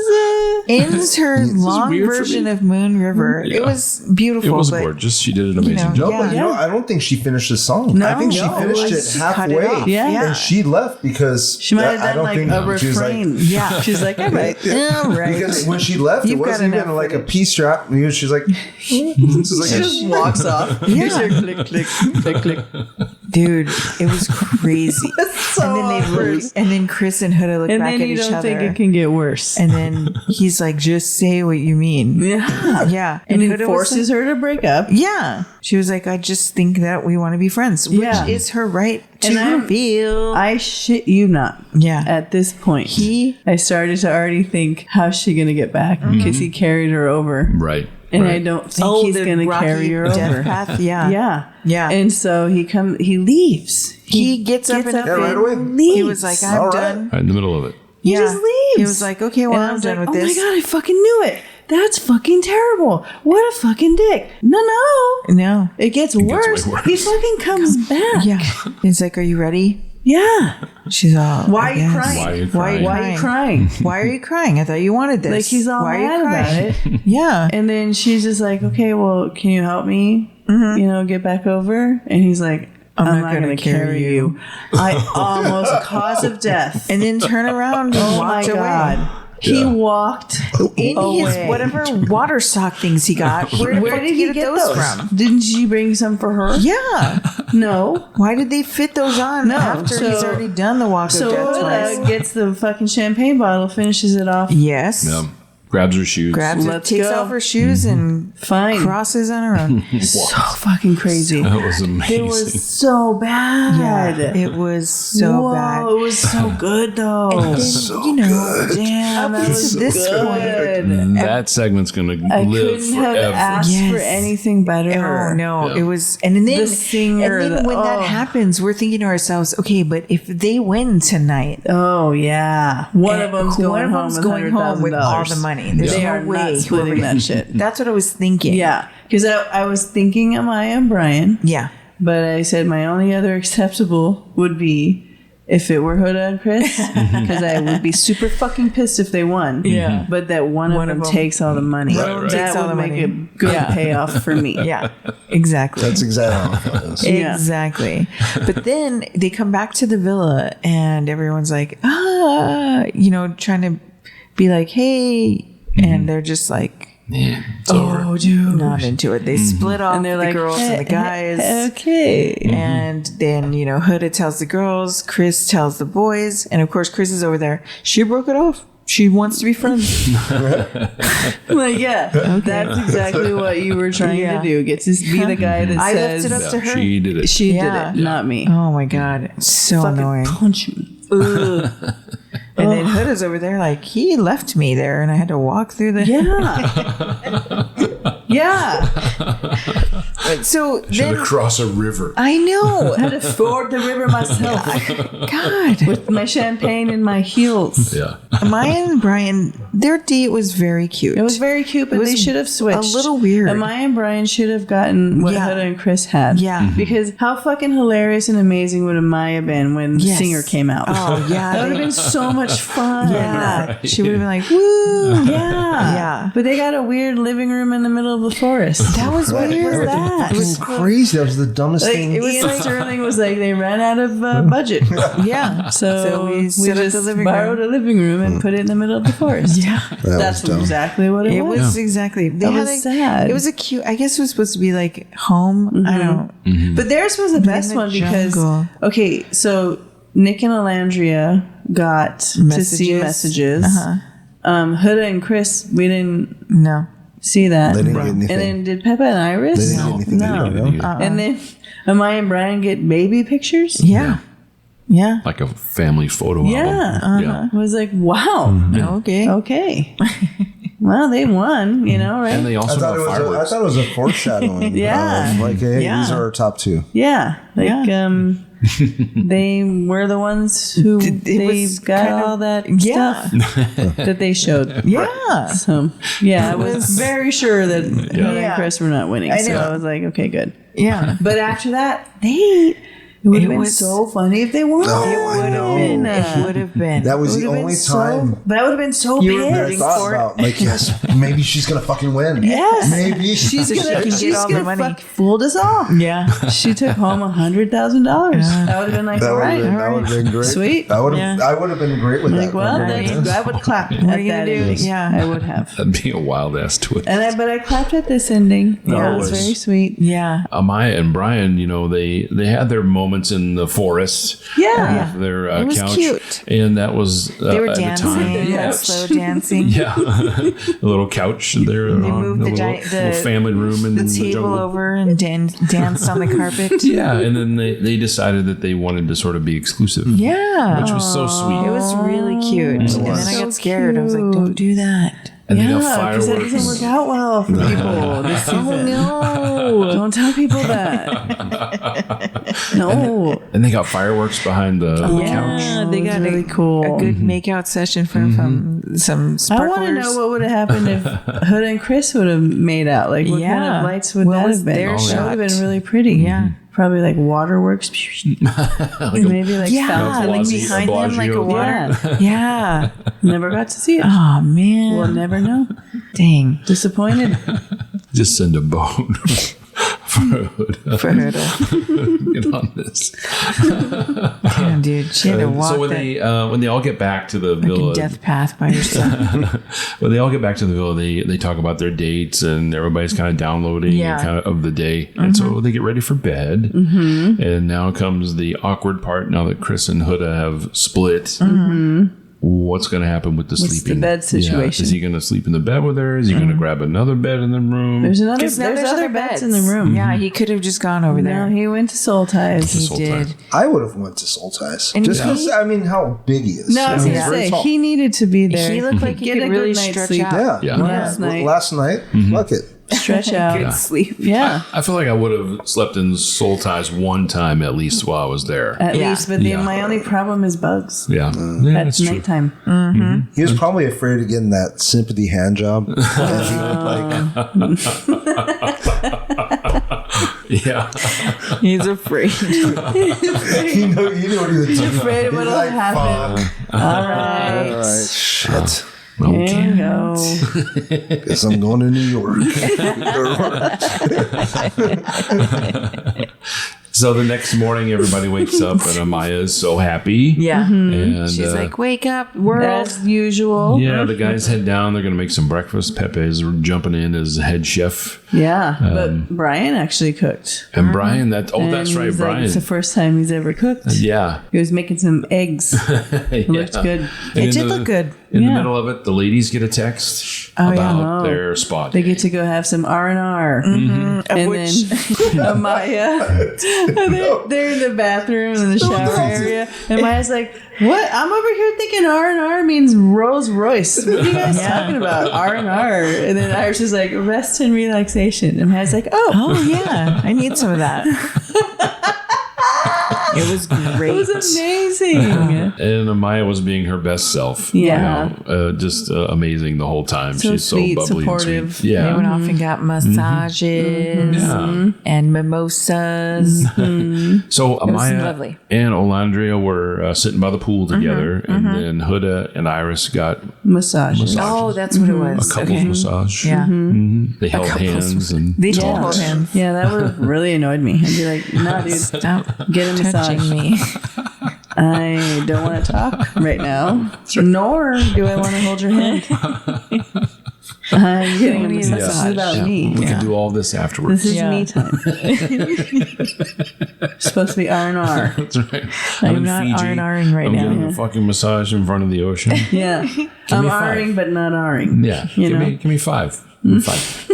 Ends her long weird for version me. of Moon River. Yeah. It was beautiful. It was but gorgeous. She did an amazing know, job. No, but Yeah. I don't think she finished the song. No, I think she no, finished she it cut it halfway. off. Yeah. And she left because she might have I done don't like think a she was like, refrain. Yeah. She's like, all right. all right. because when she left, You've it got wasn't even enough like a peace strap. She's like, this is like She a just walks off. Yeah. Click, click, click, click. Dude, it was crazy. So and then they awkward. look, and then Chris and Huda look And back then at you each don't other. think it can get worse. And then he's like, just say what you mean. Yeah. Yeah. And he Huda was forces her to break up. Yeah. She was like, I just think that we want to be friends, which Yeah. is her right to And I'm- feel. I shit you not. Yeah. At this point, I started to already think, how's she going to get back? Because he carried her over. Right. And right. I don't think he's the going to rocky carry her death over. path. Yeah. Yeah. Yeah. And so he leaves. He gets up and right away. leaves. he was like, I'm All right. done. Right in the middle of it. He Yeah. just leaves. He was like, okay, well, And I I'm was done like, with this. Oh my God, I fucking knew it. That's fucking terrible. What a fucking dick. No. No. It gets way worse. worse. He fucking comes back. Yeah. He's like, are you ready? Yeah. She's all, Why I are you guess. crying? Why are you Why are you crying? Why are you crying? Why are you crying? I thought you wanted this. Like he's all Why are you mad about crying? it. Yeah. And then she's just like, okay, well, can you help me, get back over? And he's like, I'm not going to carry you. I almost cause of death. And then turn around and Oh my walked away. God. He Yeah. walked In his away. whatever water sock things he got. Where did he get those from? Didn't she bring some for her? Yeah. No. Why did they fit those on No, after so- he's already done the walk So of death twice? Huda gets the fucking champagne bottle, finishes it off. Yes. Yeah. Grabs her shoes. Grabs it, Let's takes go. off her shoes and Fine. crosses on her own. So fucking crazy. That was amazing. It was so bad. Yeah, it was so Whoa, bad. it was so good though. And then, you know, Damn, that was to this good. that segment's going to I live couldn't have forever. asked Yes. for anything better. Oh no, Yeah. it was, and then The singer, and then when that oh. happens, we're thinking to ourselves, okay, but if they win tonight, Oh yeah, one of them's one going of home them's with going home with all the money. There's They no are way not splitting whoever- that shit. That's what I was thinking. Yeah, because I was thinking of Maya and Brian, Yeah. but I said my only other acceptable would be if it were Huda and Chris, because I would be super fucking pissed if they won. Yeah. But that one of them takes all the money. Right, right. That Takes all would the make money. a good payoff for me. Yeah. Exactly. That's exactly how it is. Yeah. Exactly. But then they come back to the villa and everyone's like, trying to be like, hey. And they're just like, Yeah, it's over. Oh, dude. not into it. They split off And they're the like, girls and the guys. Okay. And then, Huda tells the girls, Chris tells the boys, and of course Chris is over there. She broke it off. She wants to be friends. Like, yeah, that's exactly what you were trying Yeah. to do. Get to be the guy that I says left it up to her. She did it. she Yeah. did it, not me. Oh my God. So Fucking annoying. punch me. Ugh. And then Huda's over there like, he left me there and I had to walk through the... Yeah. Yeah. So Trying then... to cross a river. I know. I had to ford the river myself God. with my champagne in my heels. Yeah. Maya and Brian, their date was very cute. It was very cute, but It was they should have switched. a little weird. And Maya and Brian should have gotten what Yeah. Huda and Chris had. Yeah. Because how fucking hilarious and amazing would Maya been when the Yes. singer came out? Oh, yeah. That would have they- been so much fun. Yeah. She would have been like, woo. Yeah. Yeah. But they got a weird living room in the middle of the forest. That was What weird. was that? It was crazy. That was the dumbest Like, thing. Ian Sterling was like, they ran out of budget. Yeah. So, we we set up just the living borrowed room. a living room and put it in the middle of the forest. Yeah. That's was dumb. exactly what it It was. was exactly. They That had was sad. It was a cute. I guess it was supposed to be like home. I don't. But theirs was the best the one because, jungle. okay, so Nick and Alandria got to see messages. Huda and Chris, we didn't No. see that. They didn't get anything. And then did Peppa and Iris? They didn't get anything. They didn't get anything. And then Amaya and Brian get baby pictures? Yeah. Yeah. Like a family photo Yeah. album. Yeah. I was like, wow. Okay. Okay. well, they won, right? And they also got I fireworks. thought it was a foreshadowing. Yeah. Like, hey, these are our top two. Yeah. They were the ones who they got all that stuff that they showed. Yeah. So, I was very sure that Huda and Chris were not winning. So I was like, okay, good. Yeah. But after that, it would have been so funny if they won. Oh, It I know. Would have been. That was the only time But I would have been so You were I rooting pissed. thought for it. about, like, yes, maybe she's going to fucking win. Yes. Maybe. She's So she gonna, can get she's all the gonna money. fooled us all. Yeah. She took home $100,000. That would have been like, That all would right, have been great. Sweet. I would have been great with Like, that. well, Right. I would clap at are you that gonna do? ending. Yeah. I would have. That'd be a wild ass twist. But I clapped at this ending. Yeah. It was very sweet. Yeah. Amaya and Brian, they had their moments in the forest. Yeah. With their It was couch. cute. And that was They were at the dancing. time. Yeah. Slow dancing. Yeah, a little couch there. They moved the little family room in The the table jungle. over and danced on the carpet. Yeah, and then they decided that they wanted to sort of be exclusive. Yeah. Which was so It sweet. was really cute. And then I So got scared. I was like, don't do that. And they got Because that fireworks. doesn't work out well for people this season. No. Don't tell people that. No. And they got fireworks behind the couch. Yeah, they got really really cool. A good makeout session from some I sparklers. want to know what would have happened if Huda and Chris would have made out. Like, what kind Yeah. of lights would What that was have been? their That would have shot? been really pretty. Yeah. Probably like waterworks. Maybe like Yeah, fountain. like Blasio- behind them, like a Blasio. water. Yeah. Yeah. Never got to see it. Oh man. We'll never know. Dang. Disappointed. Just send a boat For her to get on this. damn, dude. She had to walk So when they all get back to the villa, death path by yourself. when they all get back to the villa, they talk about their dates and everybody's kind of downloading Yeah. kind of the day, and so they get ready for bed. And now comes the awkward part. Now that Chris and Huda have split, what's going to happen with the What's sleeping the bed Yeah. situation? Is he going to sleep in the bed with her? Is he going to grab another bed in the room? There's There's other beds in the room. Yeah, he could have just gone over No, there. he went to Soul Ties. He Soul did. Ties. I would have went to Soul Ties. And Just he- because, I mean, how big he is. No, I was mean, going he's to very say, tall. he needed to be there. He looked like he Get could a really good night's stretch sleep. out. Yeah. Last night. Last night, fuck it. Stretch out. Good sleep. Yeah. I feel like I would have slept in Soul Ties one time at least while I was there. At Yeah. least, but then my only problem is bugs. Yeah, At that's true. nighttime. He was probably afraid of getting that sympathy hand job. And he would, Yeah, He's afraid. you know what he would do. Afraid of He'd be what'll like, happen. "Fuck, All right. all right, shit. There you go. Guess I'm going to New York. So the next morning, everybody wakes up and Amaya is so happy. Yeah. And She's like, wake up, world. As usual. yeah, the guys head down. They're going to make some breakfast. Pepe's jumping in as head chef. Yeah. But Brian actually cooked. And Brian, that's And right, he's like, Brian. it's the first time he's ever cooked. Yeah. He was making some eggs. It looked good. And It did in the- look good. In the Yeah. middle of it, the ladies get a text Oh, yeah. about Oh. their spot. They get to go have some R&R. Of And which then Amaya, they're in the bathroom in the shower area, and Maya's like, "What? I'm over here thinking R&R means Rolls Royce. What are you guys talking about? R&R?" And then Irish is like, "Rest and relaxation." And Maya's like, "Oh, yeah, I need some of that. It was great. it was amazing." And Amaya was being her best self. Yeah. Just amazing the whole time. So She's sweet, so bubbly supportive. and sweet. They Yeah. went off and got massages Yeah. and mimosas. So Amaya lovely. and Olandria were sitting by the pool together, and then Huda and Iris got Massage. Oh, that's what it was. a couples massage. Yeah. They held hands and They did talked. hold hands. Yeah, that would have really annoyed me. I'd be like, "No, dude, Stop get a massage. touching me. I don't want to talk right now, nor do I want to hold your hand. I'm getting a need a massage. This is massage. about Yeah. me. We can do all this afterwards. This is Yeah. me time. Supposed to be R&R. That's right. I'm in not Fiji. R&Ring right I'm now. getting a fucking massage in front of the ocean. Yeah. I'm me a 5. R-ing, but not R-ing. Yeah. You know? Give me 5. 5.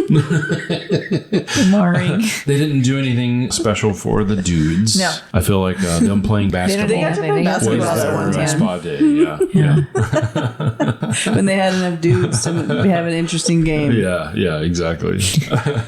Boring. They didn't do anything special for the dudes. No. I feel like them playing basketball They got to play They got to was basketball at one their time. spa day. Yeah. When they had enough dudes to have an interesting game. Yeah, exactly.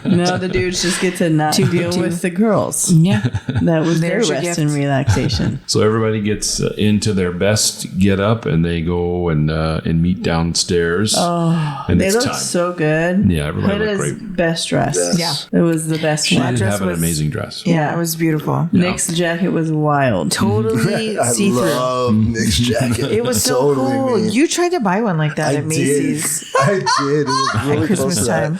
No, the dudes just get to not deal with the girls. Yeah. That was their There's your rest gift. and relaxation. So everybody gets into their best get up, and they go and meet downstairs. Oh, and they it's look time. so good. Yeah, everybody looked Huda's great. best dress. Yes. It was the best She one. did dress have an was- amazing dress. Yeah, it was beautiful. Nick's jacket was wild. Totally I see-through. love Nick's jacket. It was so Totally cool. me. You tried to buy one like that I at Macy's did. I did. It was really close Christmas to that. time.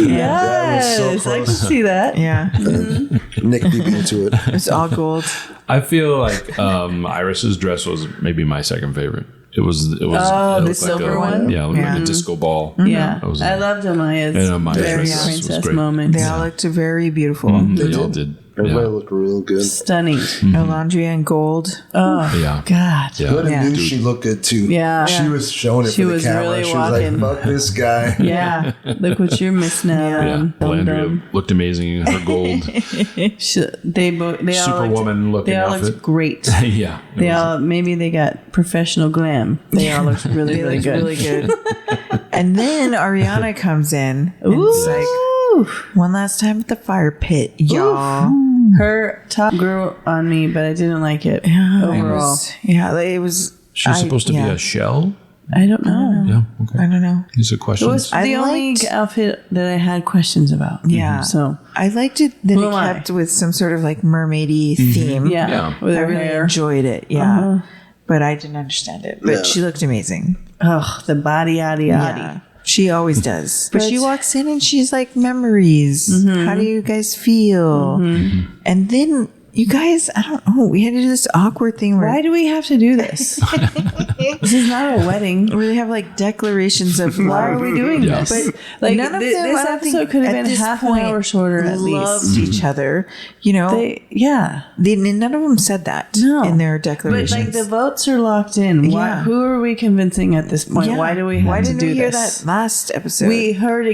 Yes, That was so I can close. see that. Yeah, Nick beat me to it. it was all gold. I feel like Iris's dress was maybe my second favorite. It was. Oh, it the looked silver like one? Yeah, it looked like Yeah. a disco ball. Yeah, That was- I loved Amaya's And Amaya's very dress was princess great. moment. They all looked very beautiful. They all did. Everybody Yeah. looked real good. Stunning. Alondria in gold. Oh, Yeah. God. Yeah. Hood Yeah. knew she looked good too. Yeah. She was showing it She for the was camera. really She was walking. like, fuck this guy. Yeah. Look what you're missing out Yeah. Yeah, on. Landria looked amazing in her gold They all Superwoman looked, looking they all outfit. looked great. Yeah, it They was- all maybe they got professional glam. They all looked really, They really looked good. really good. And then Ariana comes in. And it's like, Ooh. one last time at the fire pit, y'all. Her top grew on me, but I didn't like it Yeah, overall. it was. She's supposed to be yeah. a shell. I don't know. Yeah. Okay. I don't know. These are It questions. was I the only liked- outfit that I had questions about. Yeah. So I liked it that Who it am I? kept with some sort of like mermaidy theme. yeah, Yeah. with I her really hair. enjoyed it. Yeah. But I didn't understand it. But Yeah. she looked amazing. Oh, the body, yaddy, yaddy. Yeah. She always does. But she But- walks in and she's like, memories. How do you guys feel? And then you guys, I don't know, we had to do this awkward thing where Why do we have to do this? This is not a wedding. where they have like declarations of love. Why are we doing Yeah. this? But like none of this them, I don't episode think, could have at been this half an point hour shorter at loved least. each other. You know, none of them said that No. in their But declarations. like the votes are locked in. Why, Yeah. who are we convincing at this point? Yeah. Why do we have Why to didn't do we hear this? that last episode? We heard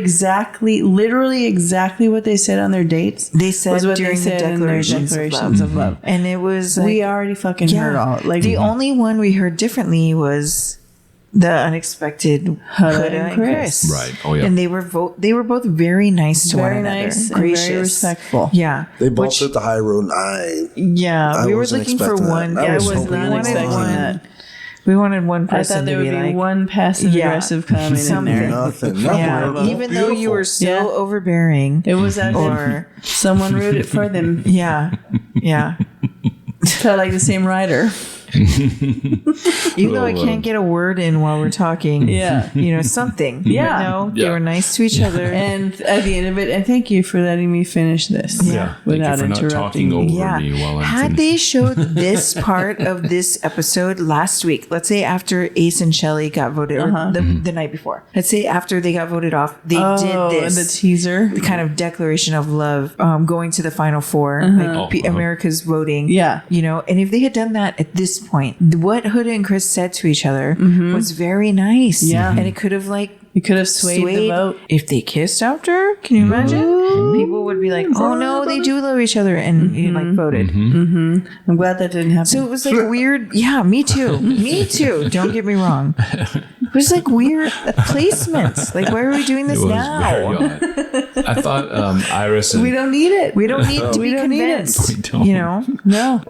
literally exactly what they said on their dates. They said was what during the in their declarations of love. and it was like, We already fucking heard all. Like the only one we heard differently was the unexpected Huda and Chris. Right. Oh, yeah. And they were both very nice to one very another, nice and gracious, very respectful. Yeah, They both Which- took the high road. Yeah, we were wasn't looking for expecting that. one. I Yeah, was we hoping not one. expecting that. We wanted one I person thought there to would be be like one passive Yeah. aggressive comment in Something. there. Nothing. Yeah, Nothing. even though you were so Yeah. overbearing. It was as Or- if someone rooted for them. Yeah, yeah. Felt like the same writer. Even though I can't get a word in while we're talking. Yeah. You know, something. Yeah. No, they Yeah. were nice to each other. And at the end of it, and thank you for letting me finish this. Yeah. Thank Without you for not interrupting talking over me. Yeah. me while I'm Had finished. they showed this part of this episode last week, let's say after Ace and Shelley got voted, or the night before, let's say after they got voted off, they did and the this. teaser. The kind of declaration of love, going to the final four, like America's voting. Yeah. You know, and if they had done that at this point, what Huda and Chris said to each other was very nice. Yeah. And it could have like You could have swayed the vote. If they kissed after, can you imagine? People would be like, "Oh no, they do love each other," and you like voted. I'm glad that didn't happen. So it was like weird. Yeah, me too. Me too. Don't get me wrong. It was like weird placements. Like, why are we doing It this was now? very odd. I thought Iris and we don't need it. We don't need to be We don't need it. convinced. We don't. You know? No.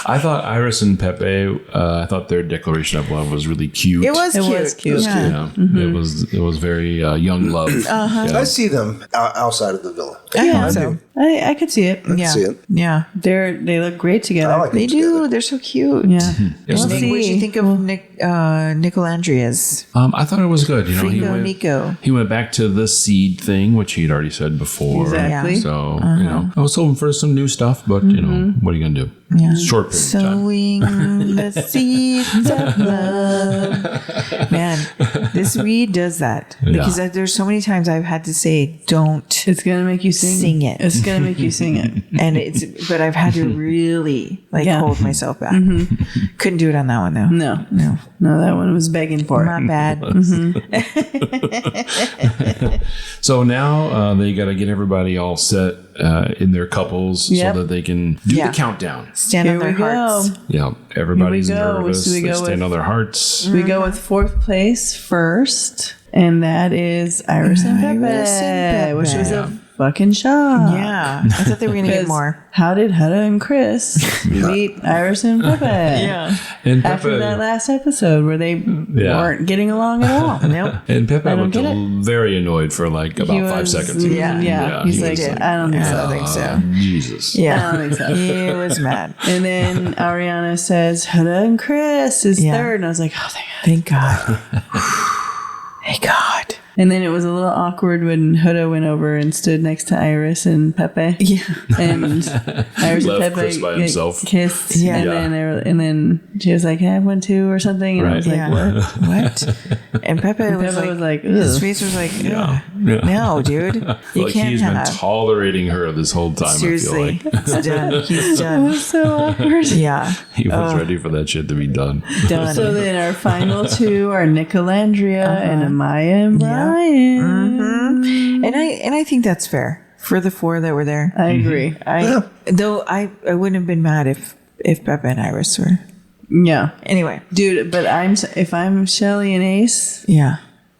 I thought Iris and Pepe. I thought their declaration of love was really cute. It was It cute. was cute. Yeah. Yeah, it was very young love. I see them outside of the villa. I Yeah. hope so. I could see it. Yeah. see it. Yeah. They look great together. I like They them do. together. They're so cute. Yeah. Yes. What did you think of Nicolandria's? I thought it was good. You know, Nico. he went back to the seed thing, which he'd already said before. Exactly. So you know, I was hoping for some new stuff, but you know, what are you gonna do? Yeah. Short period of time. Sowing the seeds of love. Man, This weed does that because there's so many times I've had to say, "Don't." It's gonna make you sing it. It's gonna make you sing it. And but I've had to really hold myself back. Couldn't do it on that one though. No, that one was begging for it. Not bad. So now they got to get everybody all set in their couples so that they can do the countdown. Stand on their hearts. Yeah, everybody's nervous. So we they go stand on their hearts. We go with fourth place first, and that is Iris and Pepe, which was a fucking shock. Yeah, I thought they were gonna get more. How did Hutta and Chris beat Iris and Pepe? And Pepe, after that last episode where they weren't getting along at all. Nope. And Pepe looked very annoyed for like about 5 seconds. Yeah. He's like, I don't think so. I don't think so. Jesus. Yeah. I don't think so. He was mad. And then Ariana says, Hutta and Chris is third. And I was like, oh, thank God. Thank God. And then it was a little awkward when Hutta went over and stood next to Iris and Pepe. Yeah. And Iris and Pepe Chris by himself. kissed. Yeah. And then she was like, can I have one too or something? And I was like, what? And Pepe was like, his face was like, no, dude. You like can't he's have. been tolerating her this whole time. Seriously. I feel like. It's done. He's done. It was so awkward. Yeah. He was ready for that shit to be done. So then our final two are Nicolandria and Amaya and Brian. And I think that's fair for the four that were there. I agree. Though I wouldn't have been mad if Pepe and Iris were. Yeah. Anyway, dude, but if I'm Shelly and Ace,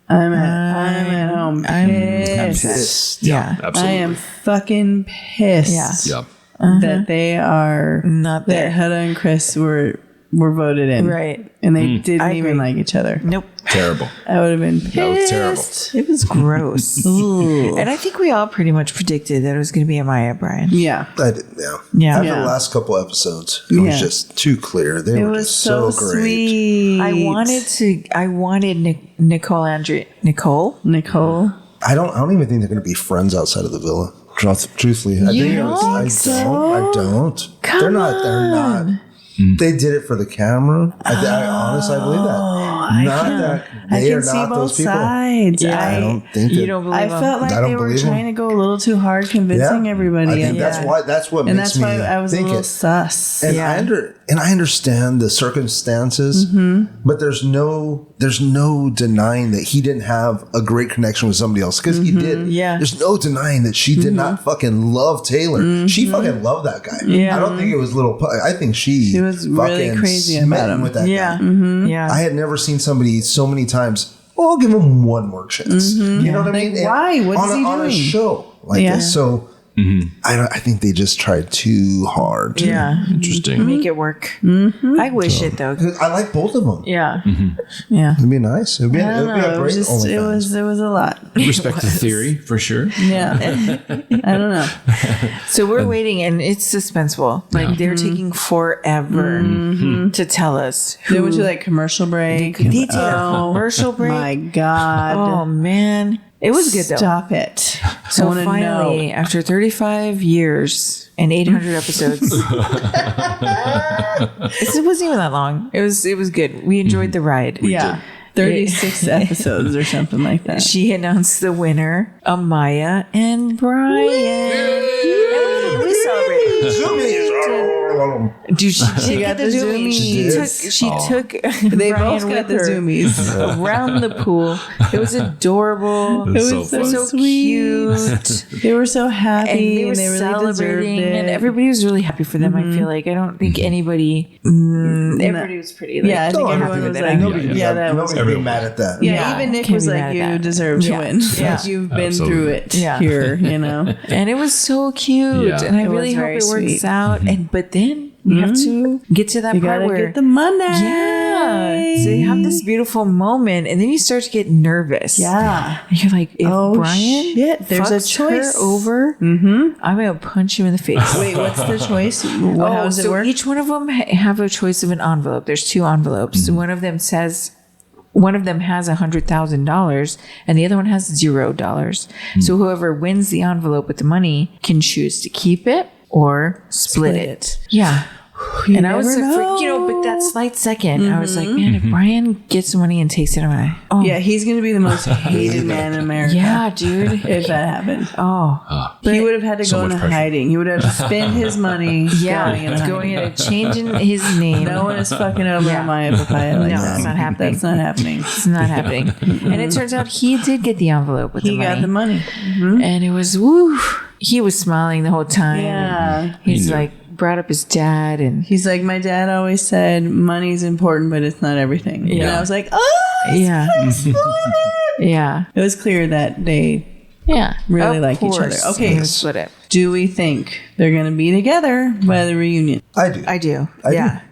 I'm at home pissed. Yeah, absolutely. I am fucking pissed. Yeah. That they are not there. That Hutta and Chris were voted in, right? And they didn't even like each other. Nope. Terrible. I would have been pissed. That was terrible. It was gross. And I think we all pretty much predicted that it was going to be Amaya, Brian. Yeah. I did, Yeah. After the last couple episodes, it was just too clear. They were just so great. Sweet. I wanted Nicole. I don't even think they're going to be friends outside of the villa. Truthfully, I don't. They're not. They did it for the camera. I honestly believe that. I can see both sides. Yeah, I don't think you don't believe I felt like they were trying to go a little too hard convincing everybody. I think that's what makes me why I was think a little sus. And I understand the circumstances, but there's no denying that he didn't have a great connection with somebody else, because he did. Yeah. There's no denying that she did not fucking love Taylor. She fucking loved that guy. Yeah. I don't think it was little. I think she was really crazy about him with that guy. Yeah. I had never seen somebody so many times. Oh, I'll give him one more chance. You know what I mean? Why? What is he doing? On a show like this. So I think they just tried too hard. Yeah. Interesting. Make it work. I wish it though. I like both of them. Yeah. Yeah. It'd be nice. It'd be a great OnlyFans. It was a lot. Respect the theory for sure. Yeah. I don't know. So we're waiting, and it's suspenseful. Like they're taking forever to tell us. They went to like commercial break. They did a commercial break. My God. Oh man. It was good though. Stop it. So finally, after 35 years and 800 episodes, it wasn't even that long. It was good. We enjoyed the ride. Yeah. 36 episodes or something like that. She announced the winner, Amaya and Brian. We celebrated. Dude, she got the zoomies. She took They Brian both got with the her zoomies around the pool. It was adorable. It was so cute. They were so happy and they were really celebrating, deserved it. and everybody was really happy for them. I feel like I don't think anybody. Everybody was pretty. Like, I think everyone was like, Nobody's being mad at that. Yeah, even Nick was like, you deserve to win. Like, you've been through it here, you know. And it was so cute, and I really hope it works out. And but then we have to get to that part where get the money. Yeah, so you have this beautiful moment, and then you start to get nervous. Yeah, and you're like, if Brian, there's a fucks choice her over. I'm gonna punch him in the face. Wait, what's the choice? How does it work? Each one of them have a choice of an envelope. There's 2 envelopes. One of them has $100,000 and the other one has $0. So whoever wins the envelope with the money can choose to keep it or split it. Yeah. And I was like, but that slight second, I was like, man, if Brian gets money and takes it, I'm like, oh. Yeah, he's going to be the most hated man in America. Yeah, dude. If that happened. Oh. He would have had to go into hiding. He would have to spend his money going in and changing his name. No one is fucking over Maya Papaya like that. It's not happening. That's not happening. It's not happening. And it turns out he did get the envelope with the money. He got the money. Mm-hmm. And it was, woo. He was smiling the whole time. Yeah. He's like, brought up his dad, and he's like, my dad always said money's important, but it's not everything. Yeah. And I was like, yeah. Yeah. It was clear that they really like each other. Okay. Split it. Do we think they're going to be together by the reunion? I do. I do.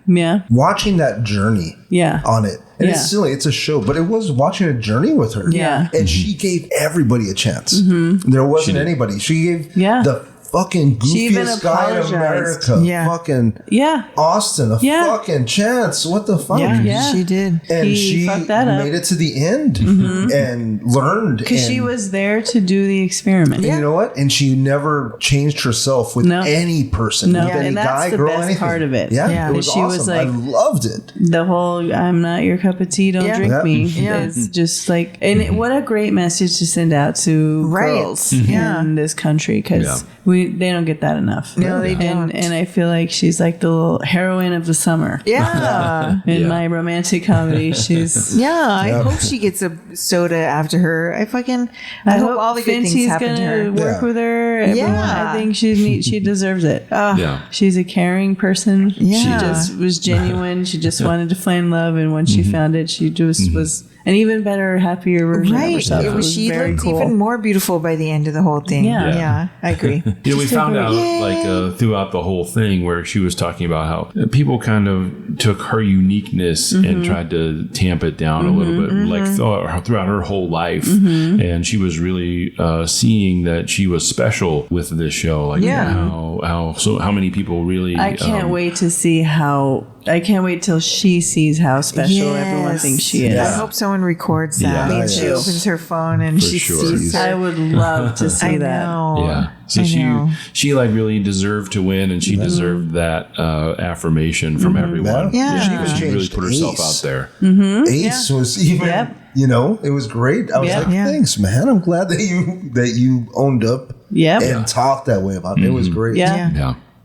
Yeah. Watching that journey on it. And it's silly. It's a show, but it was watching a journey with her. Yeah. And she gave everybody a chance. There wasn't anybody. She gave the fucking goofiest guy in America. Fucking Austin a fucking chance. What the fuck? Yeah. She did. And she fucked that up. made it to the end and learned. Because she was there to do the experiment. And you know what? And she never changed herself with any person. No. With any And that's guy, the girl, best anything. part of it. Yeah. It was she awesome. was like, I loved it. The whole "I'm not your cup of tea, don't drink me" is just like, and what a great message to send out to girls in this country, because they don't get that enough. No, they don't. And I feel like she's like the little heroine of the summer. Yeah. In my romantic comedy, she's I hope she gets a soda after her. I hope all the good things happen to her. Work with her. Everyone, I think she deserves it. She's a caring person. Yeah. She just was genuine. She just wanted to find love, and when she found it, she just was an even better, happier version of herself. She very looked cool. even more beautiful by the end of the whole thing. Yeah. I agree. We found out throughout the whole thing where she was talking about how people kind of took her uniqueness and tried to tamp it down a little bit, like throughout her whole life. And she was really seeing that she was special with this show. Like how many people really. I can't wait to see how. I can't wait till she sees how special everyone thinks she is. I hope someone records that. Yeah. She opens her phone and she sees I would love to see that. Yeah. So she like really deserved to win, and she deserved that affirmation from everyone. Yeah. She really put herself out there. Ace was even, it was great. I was like, thanks, man. I'm glad that you owned up and talked that way about it. It was great.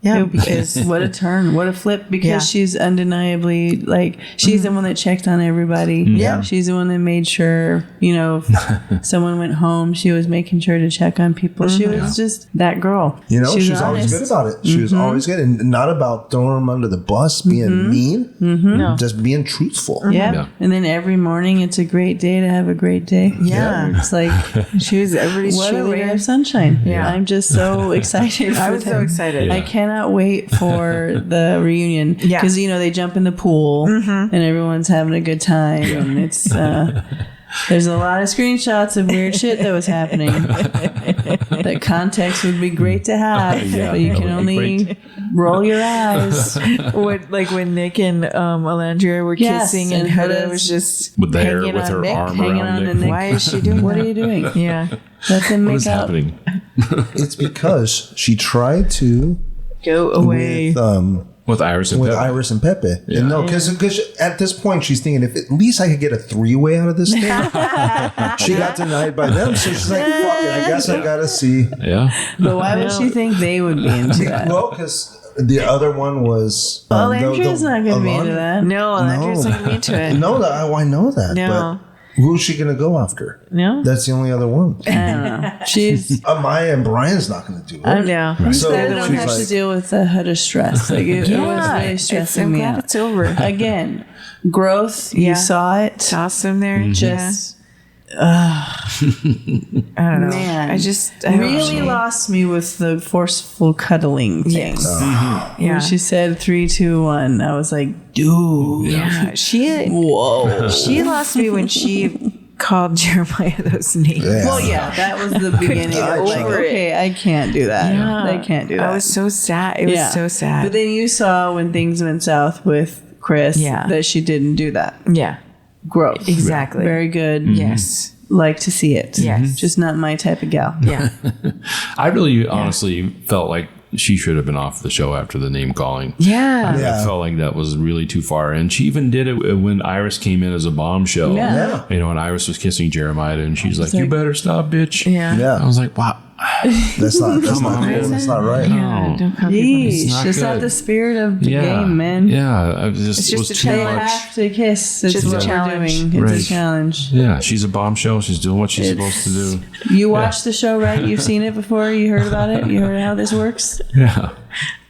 Yeah, because what a turn, what a flip, because she's undeniably like, she's the one that checked on everybody. Yeah. She's the one that made sure, if someone went home, she was making sure to check on people. She was just that girl. She was always good about it. She was always good, and not about throwing them under the bus, being mean, just being truthful. Yeah. And then every morning, it's a great day to have a great day. It's like, she was everybody's what a ray cheerleader. of sunshine. I'm just so excited. I was so excited. I cannot wait for the reunion, because they jump in the pool and everyone's having a good time, and it's there's a lot of screenshots of weird shit that was happening. That context would be great to have, but you can only roll your eyes. Like when Nick and Alandria were kissing, and Huda was just with the hair, hanging with on her Nick, arm hanging around on Nick. to Nick. Why is she doing What that? are you doing? Yeah. Let them make What is out. happening? It's because she tried to Go away. With Iris and with Pepe. Iris and Pepe. Yeah. And no, because at this point she's thinking, if at least I could get a 3-way out of this thing. She got denied by them, so she's like, fuck it, I guess I gotta see. Yeah. But why would she think they would be into that? Well, because the other one was Andrea's not going to be into that. No, Alandria's not going to be into it. No, I know that. No. But who's she gonna go after? No. That's the only other one. I don't know. She's. Maya and Brian's not gonna do it. I know. So I don't she's have to like, deal with the Huda stress. Like it was really stressing I'm me glad out. it's over. Again, growth. You saw it. It's awesome there. Just. I don't know. Man, I really lost me with the forceful cuddling thing. When she said 3, 2, 1, I was like, dude. Yeah. Whoa. She lost me when she called Jeremiah those names. Yeah. Well, yeah, that was the beginning. get Of like, over it. okay, I can't do that. I can't do that. I was so sad. It was so sad. But then you saw when things went south with Chris that she didn't do that. Yeah. Growth. Exactly. Very good. Yes. Like to see it. Yes. Just not my type of gal. Yeah. I really honestly felt like she should have been off the show after the name calling. Yeah. I felt like that was really too far. And she even did it when Iris came in as a bombshell. Yeah. You know, and Iris was kissing Jeremiah, and she's like, "You better stop, bitch." Yeah. I was like, "Wow, That's not cool. That's not right. Yeah, don't come Yeesh, It's not just not good. the spirit of the yeah, game, man. Yeah, I was just, It's it was just a too They challenge. much. have to kiss. It's Just a what we're challenge. doing. It's Right. a challenge. Yeah, she's a bombshell. She's doing what she's supposed to do. You watched the show, right? You've seen it before. You heard about it. You heard how this works. Yeah,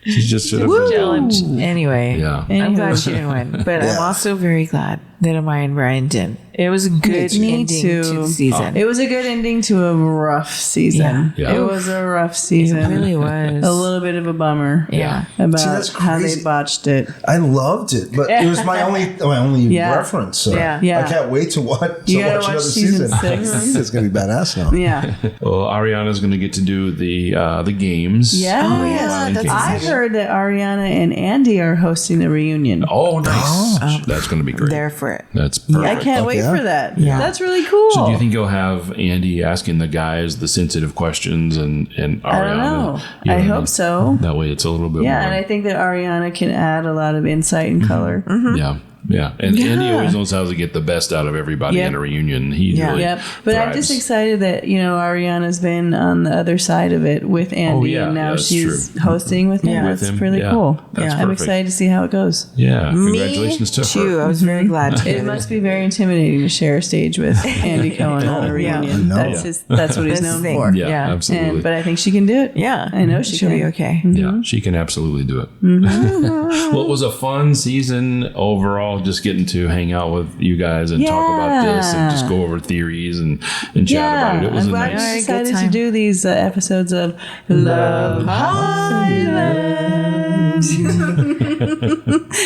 she just should have been. challenge. Anyway. Yeah. I'm glad she didn't win. But I'm also very glad that Amaya and Brian didn't. It was a good ending to the season. It was a good ending to a rough season. Yeah. It was a rough season. It really was. A little bit of a bummer. Yeah. About that's how they crazy. botched it. I loved it, but it was my only Yeah. reference. So Yeah. Yeah. I can't wait to watch You gotta another watch season season. 6. It's gonna be badass now. Yeah. Well, Ariana's going to get to do the games. Yeah. Oh, yeah, Wild that's Kings. I heard that Ariana and Andy are hosting a reunion. Oh, nice. That's going to be great. There for it. That's perfect. I can't wait yeah. for that. Yeah. That's really cool. So do you think you'll have Andy asking the guys the sensitive questions and Ariana? I don't know. you I know, hope so. That way it's a little bit Yeah, more. and I think that Ariana can add a lot of insight and color. Yeah. Yeah. And Andy always knows how to get the best out of everybody Yep. in a reunion. He really Yep. But I'm thrives. just excited that, Ariana's been on the other side of it with Andy, yeah. and now Yeah, that's she's true. hosting with him. Yeah. With That's him. really Yeah. cool. That's I'm perfect. excited to see how it goes. Yeah. Congratulations Me to too. her. I was very glad to. It must be very intimidating to share a stage with Andy Cohen on a reunion. No. That's what he's That's the known thing. for. Yeah, Yeah. absolutely. But I think she can do it. Yeah. I know she She'll can. be okay. Yeah, she can absolutely do it. Well, it was a fun season overall, just getting to hang out with you guys and talk about this and just go over theories and chat about it. It was I'm a glad nice. we Good decided to time. do these episodes of Love Highland.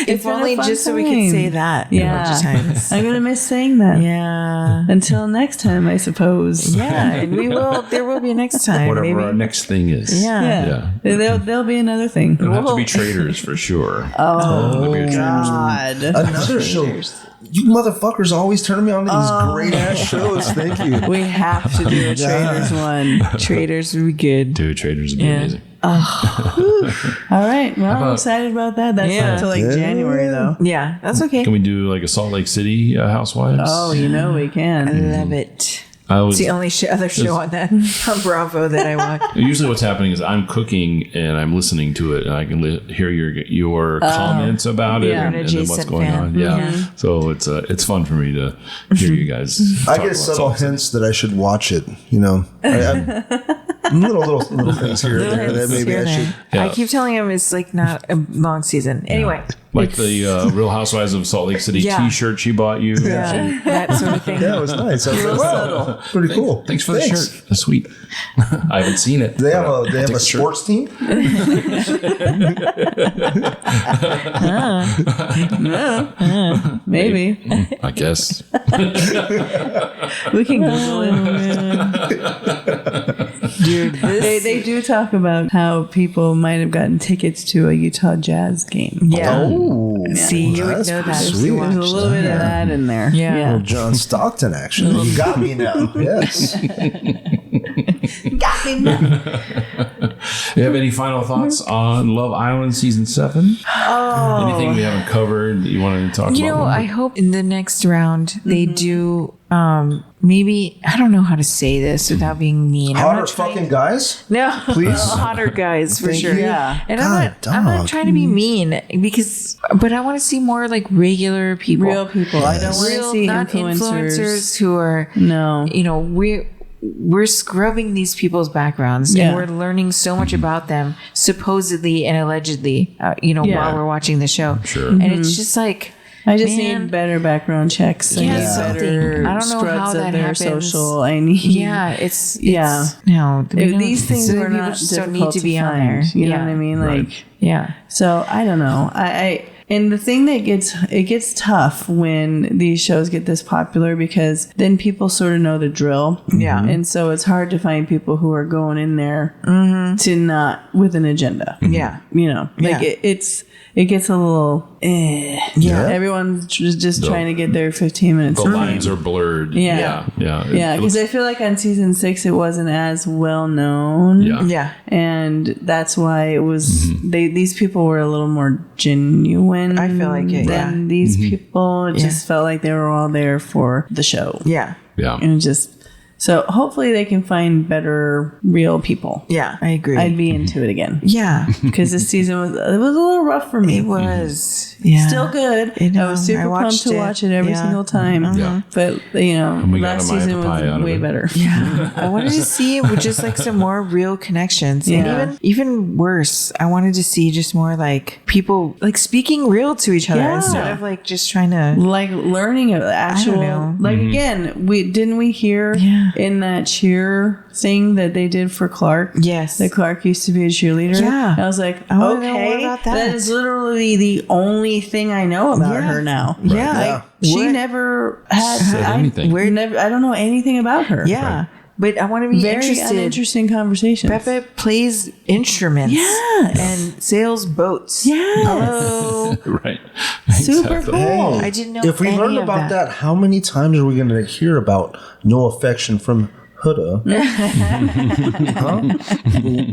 If only just so we could say that a bunch of times. I'm gonna miss saying that. Yeah. Until next time, I suppose. Yeah. And we will. There will be a next time. Whatever maybe. our next thing is. Yeah. Yeah. There'll be another thing. It'll have to be traders for sure. There'll be a traders. God. Another show. You motherfuckers always turning me on to these great ass shows. Thank you. We have to do a Traders one. Traders would be good. Dude, traders would be amazing. All right. Well, I'm about- excited about that. That's Yeah. not till like January though. Yeah. That's okay. Can we do like a Salt Lake City Housewives? Oh, we can. Love it. I was. It's the only other show on that on Bravo that I watch. Usually, what's happening is I'm cooking and I'm listening to it, and I can hear your comments about it yeah. and then what's Adjacent going fan. on. Yeah, so it's fun for me to hear you guys. I talk get about subtle Salt Lake City. hints that I should watch it. Little things here and there that maybe I should. Yeah. I keep telling him it's like not a long season. Anyway. Like the Real Housewives of Salt Lake City Yeah. T-shirt she bought you. Yeah, that sort of thing. Yeah, it was nice. I was like, wow, pretty cool. Thanks for the shirt. That's sweet. I haven't seen it. They have but a I'll take the shirt. sports team. Maybe I guess. we can Google it. Dude, They do talk about how people might have gotten tickets to a Utah Jazz game. yeah. Oh, See, you would that's know that if sweet. you There's a little bit of that in there. Yeah. John Stockton, actually. You got me now. Yes. Got me now. You have any final thoughts on Love Island season 7? Oh. Anything we haven't covered that you wanted to talk about? You know, I hope in the next round they do maybe, I don't know how to say this without being mean. I'm Hotter not trying- fucking guys? No, Please? hotter guys for Thank sure. you. Yeah. And God, I'm not dog. trying to be mean but I want to see more like regular people, Real people. I don't want to real, see not influencers. influencers who are, No. we're scrubbing these people's backgrounds Yeah. and we're learning so much about them, supposedly and allegedly, while we're watching the show. Sure. And it's just like, I just man, need better background checks. I Yeah, need something. better I don't know how scrubs of that their happens. social. I need. Yeah, it's Yeah. no, we don't- These things so are people not just don't difficult need to be on find, there. You know Yeah. what I mean? Right. Like, Yeah. so I don't know. And the thing that gets tough when these shows get this popular, because then people sort of know the drill. Yeah. And so it's hard to find people who are going in there to not with an agenda. Yeah. You know, like it gets a little, Yeah. Everyone's just trying to get their 15 minutes. The lines are blurred. Yeah. Yeah. Because I feel like on season 6 it wasn't as well known. Yeah. And that's why it was these people were a little more genuine. I feel like it, than these people. It just felt like they were all there for the show. Yeah. Yeah. And so hopefully they can find better real people. Yeah. I agree. I'd be into it again. Yeah. Because this season was a little rough for me. It was. Yeah. Still good. I was super pumped to watch it every single time. Yeah. But, you know, we got last a Maya season papaya out was of way it. better. Yeah. I wanted to see it with just like some more real connections. Yeah. And even worse, I wanted to see just more like people like speaking real to each other Yeah. instead of like just trying to. Like learning of actual, know. like again, didn't we hear in that cheer thing that they did for Clark? Yes. That Clark used to be a cheerleader. Yeah. I was like, I wanna know okay, more about that. that is literally the only thing I know about her now. Yeah. Yeah. She never had anything. I don't know anything about her. Yeah. But I want to be Very interested. uninteresting conversation. Pepe plays instruments. Yes. And sails boats. Yes. Hello. Right. Super Exactly. cool. I didn't know If we any learn of about that, how many times are we going to hear about no affection from Huda? Huh?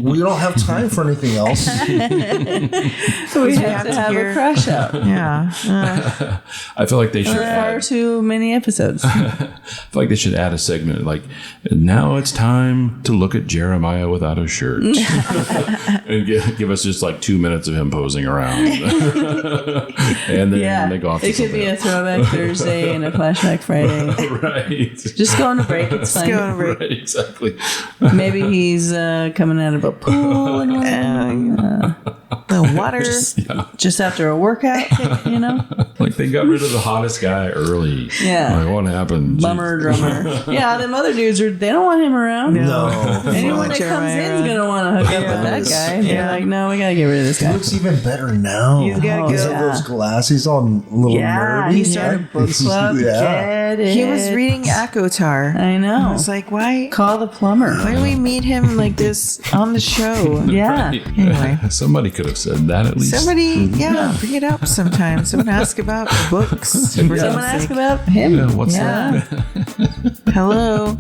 We don't have time for anything else. We have to have a crush out. Yeah. I feel like they should Far add. too many episodes. I feel like they should add a segment like, now it's time to look at Jeremiah without a shirt, and give us just like 2 minutes of him posing around, and then they go off. It could be a throwback Thursday and a flashback Friday. right. Just go on a break. It's fine. Go on a break. Right, exactly. Maybe he's coming out of a pool and The water. just after a workout, you know? Like they got rid of the hottest guy early. Yeah. Like what happened? Bummer drummer. Yeah, them other dudes they don't want him around. No. Anyone that comes in is gonna want to hook up with that guy. They're like, no, we gotta get rid of this He guy. looks even better now. He's got He's good- got those glasses on, a little nerdy. he started book club. Yeah. Get it. He was reading Akotar. I know. I was like, why Call the plumber. do we meet him like this on the show? Yeah. Anyway. Somebody could have said that at least. Somebody, bring it up sometime. Someone ask about books. For Someone ask sake. about him. Yeah, what's Yeah. Hello.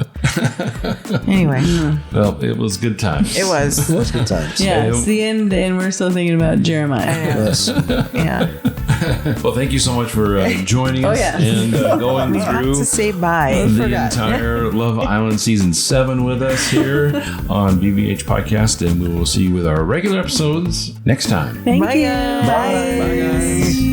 Anyway, Well, it was good times. it was. Those good times. Yeah, it's the end, and we're still thinking about Jeremiah. Yes. Yeah. Well, thank you so much for joining us yeah. and going Have through to say bye. the entire Love Island season 7 with us here on BBH Podcast, and we will see you with our regular episodes next time. Thank Bye, you. guys. Bye, guys.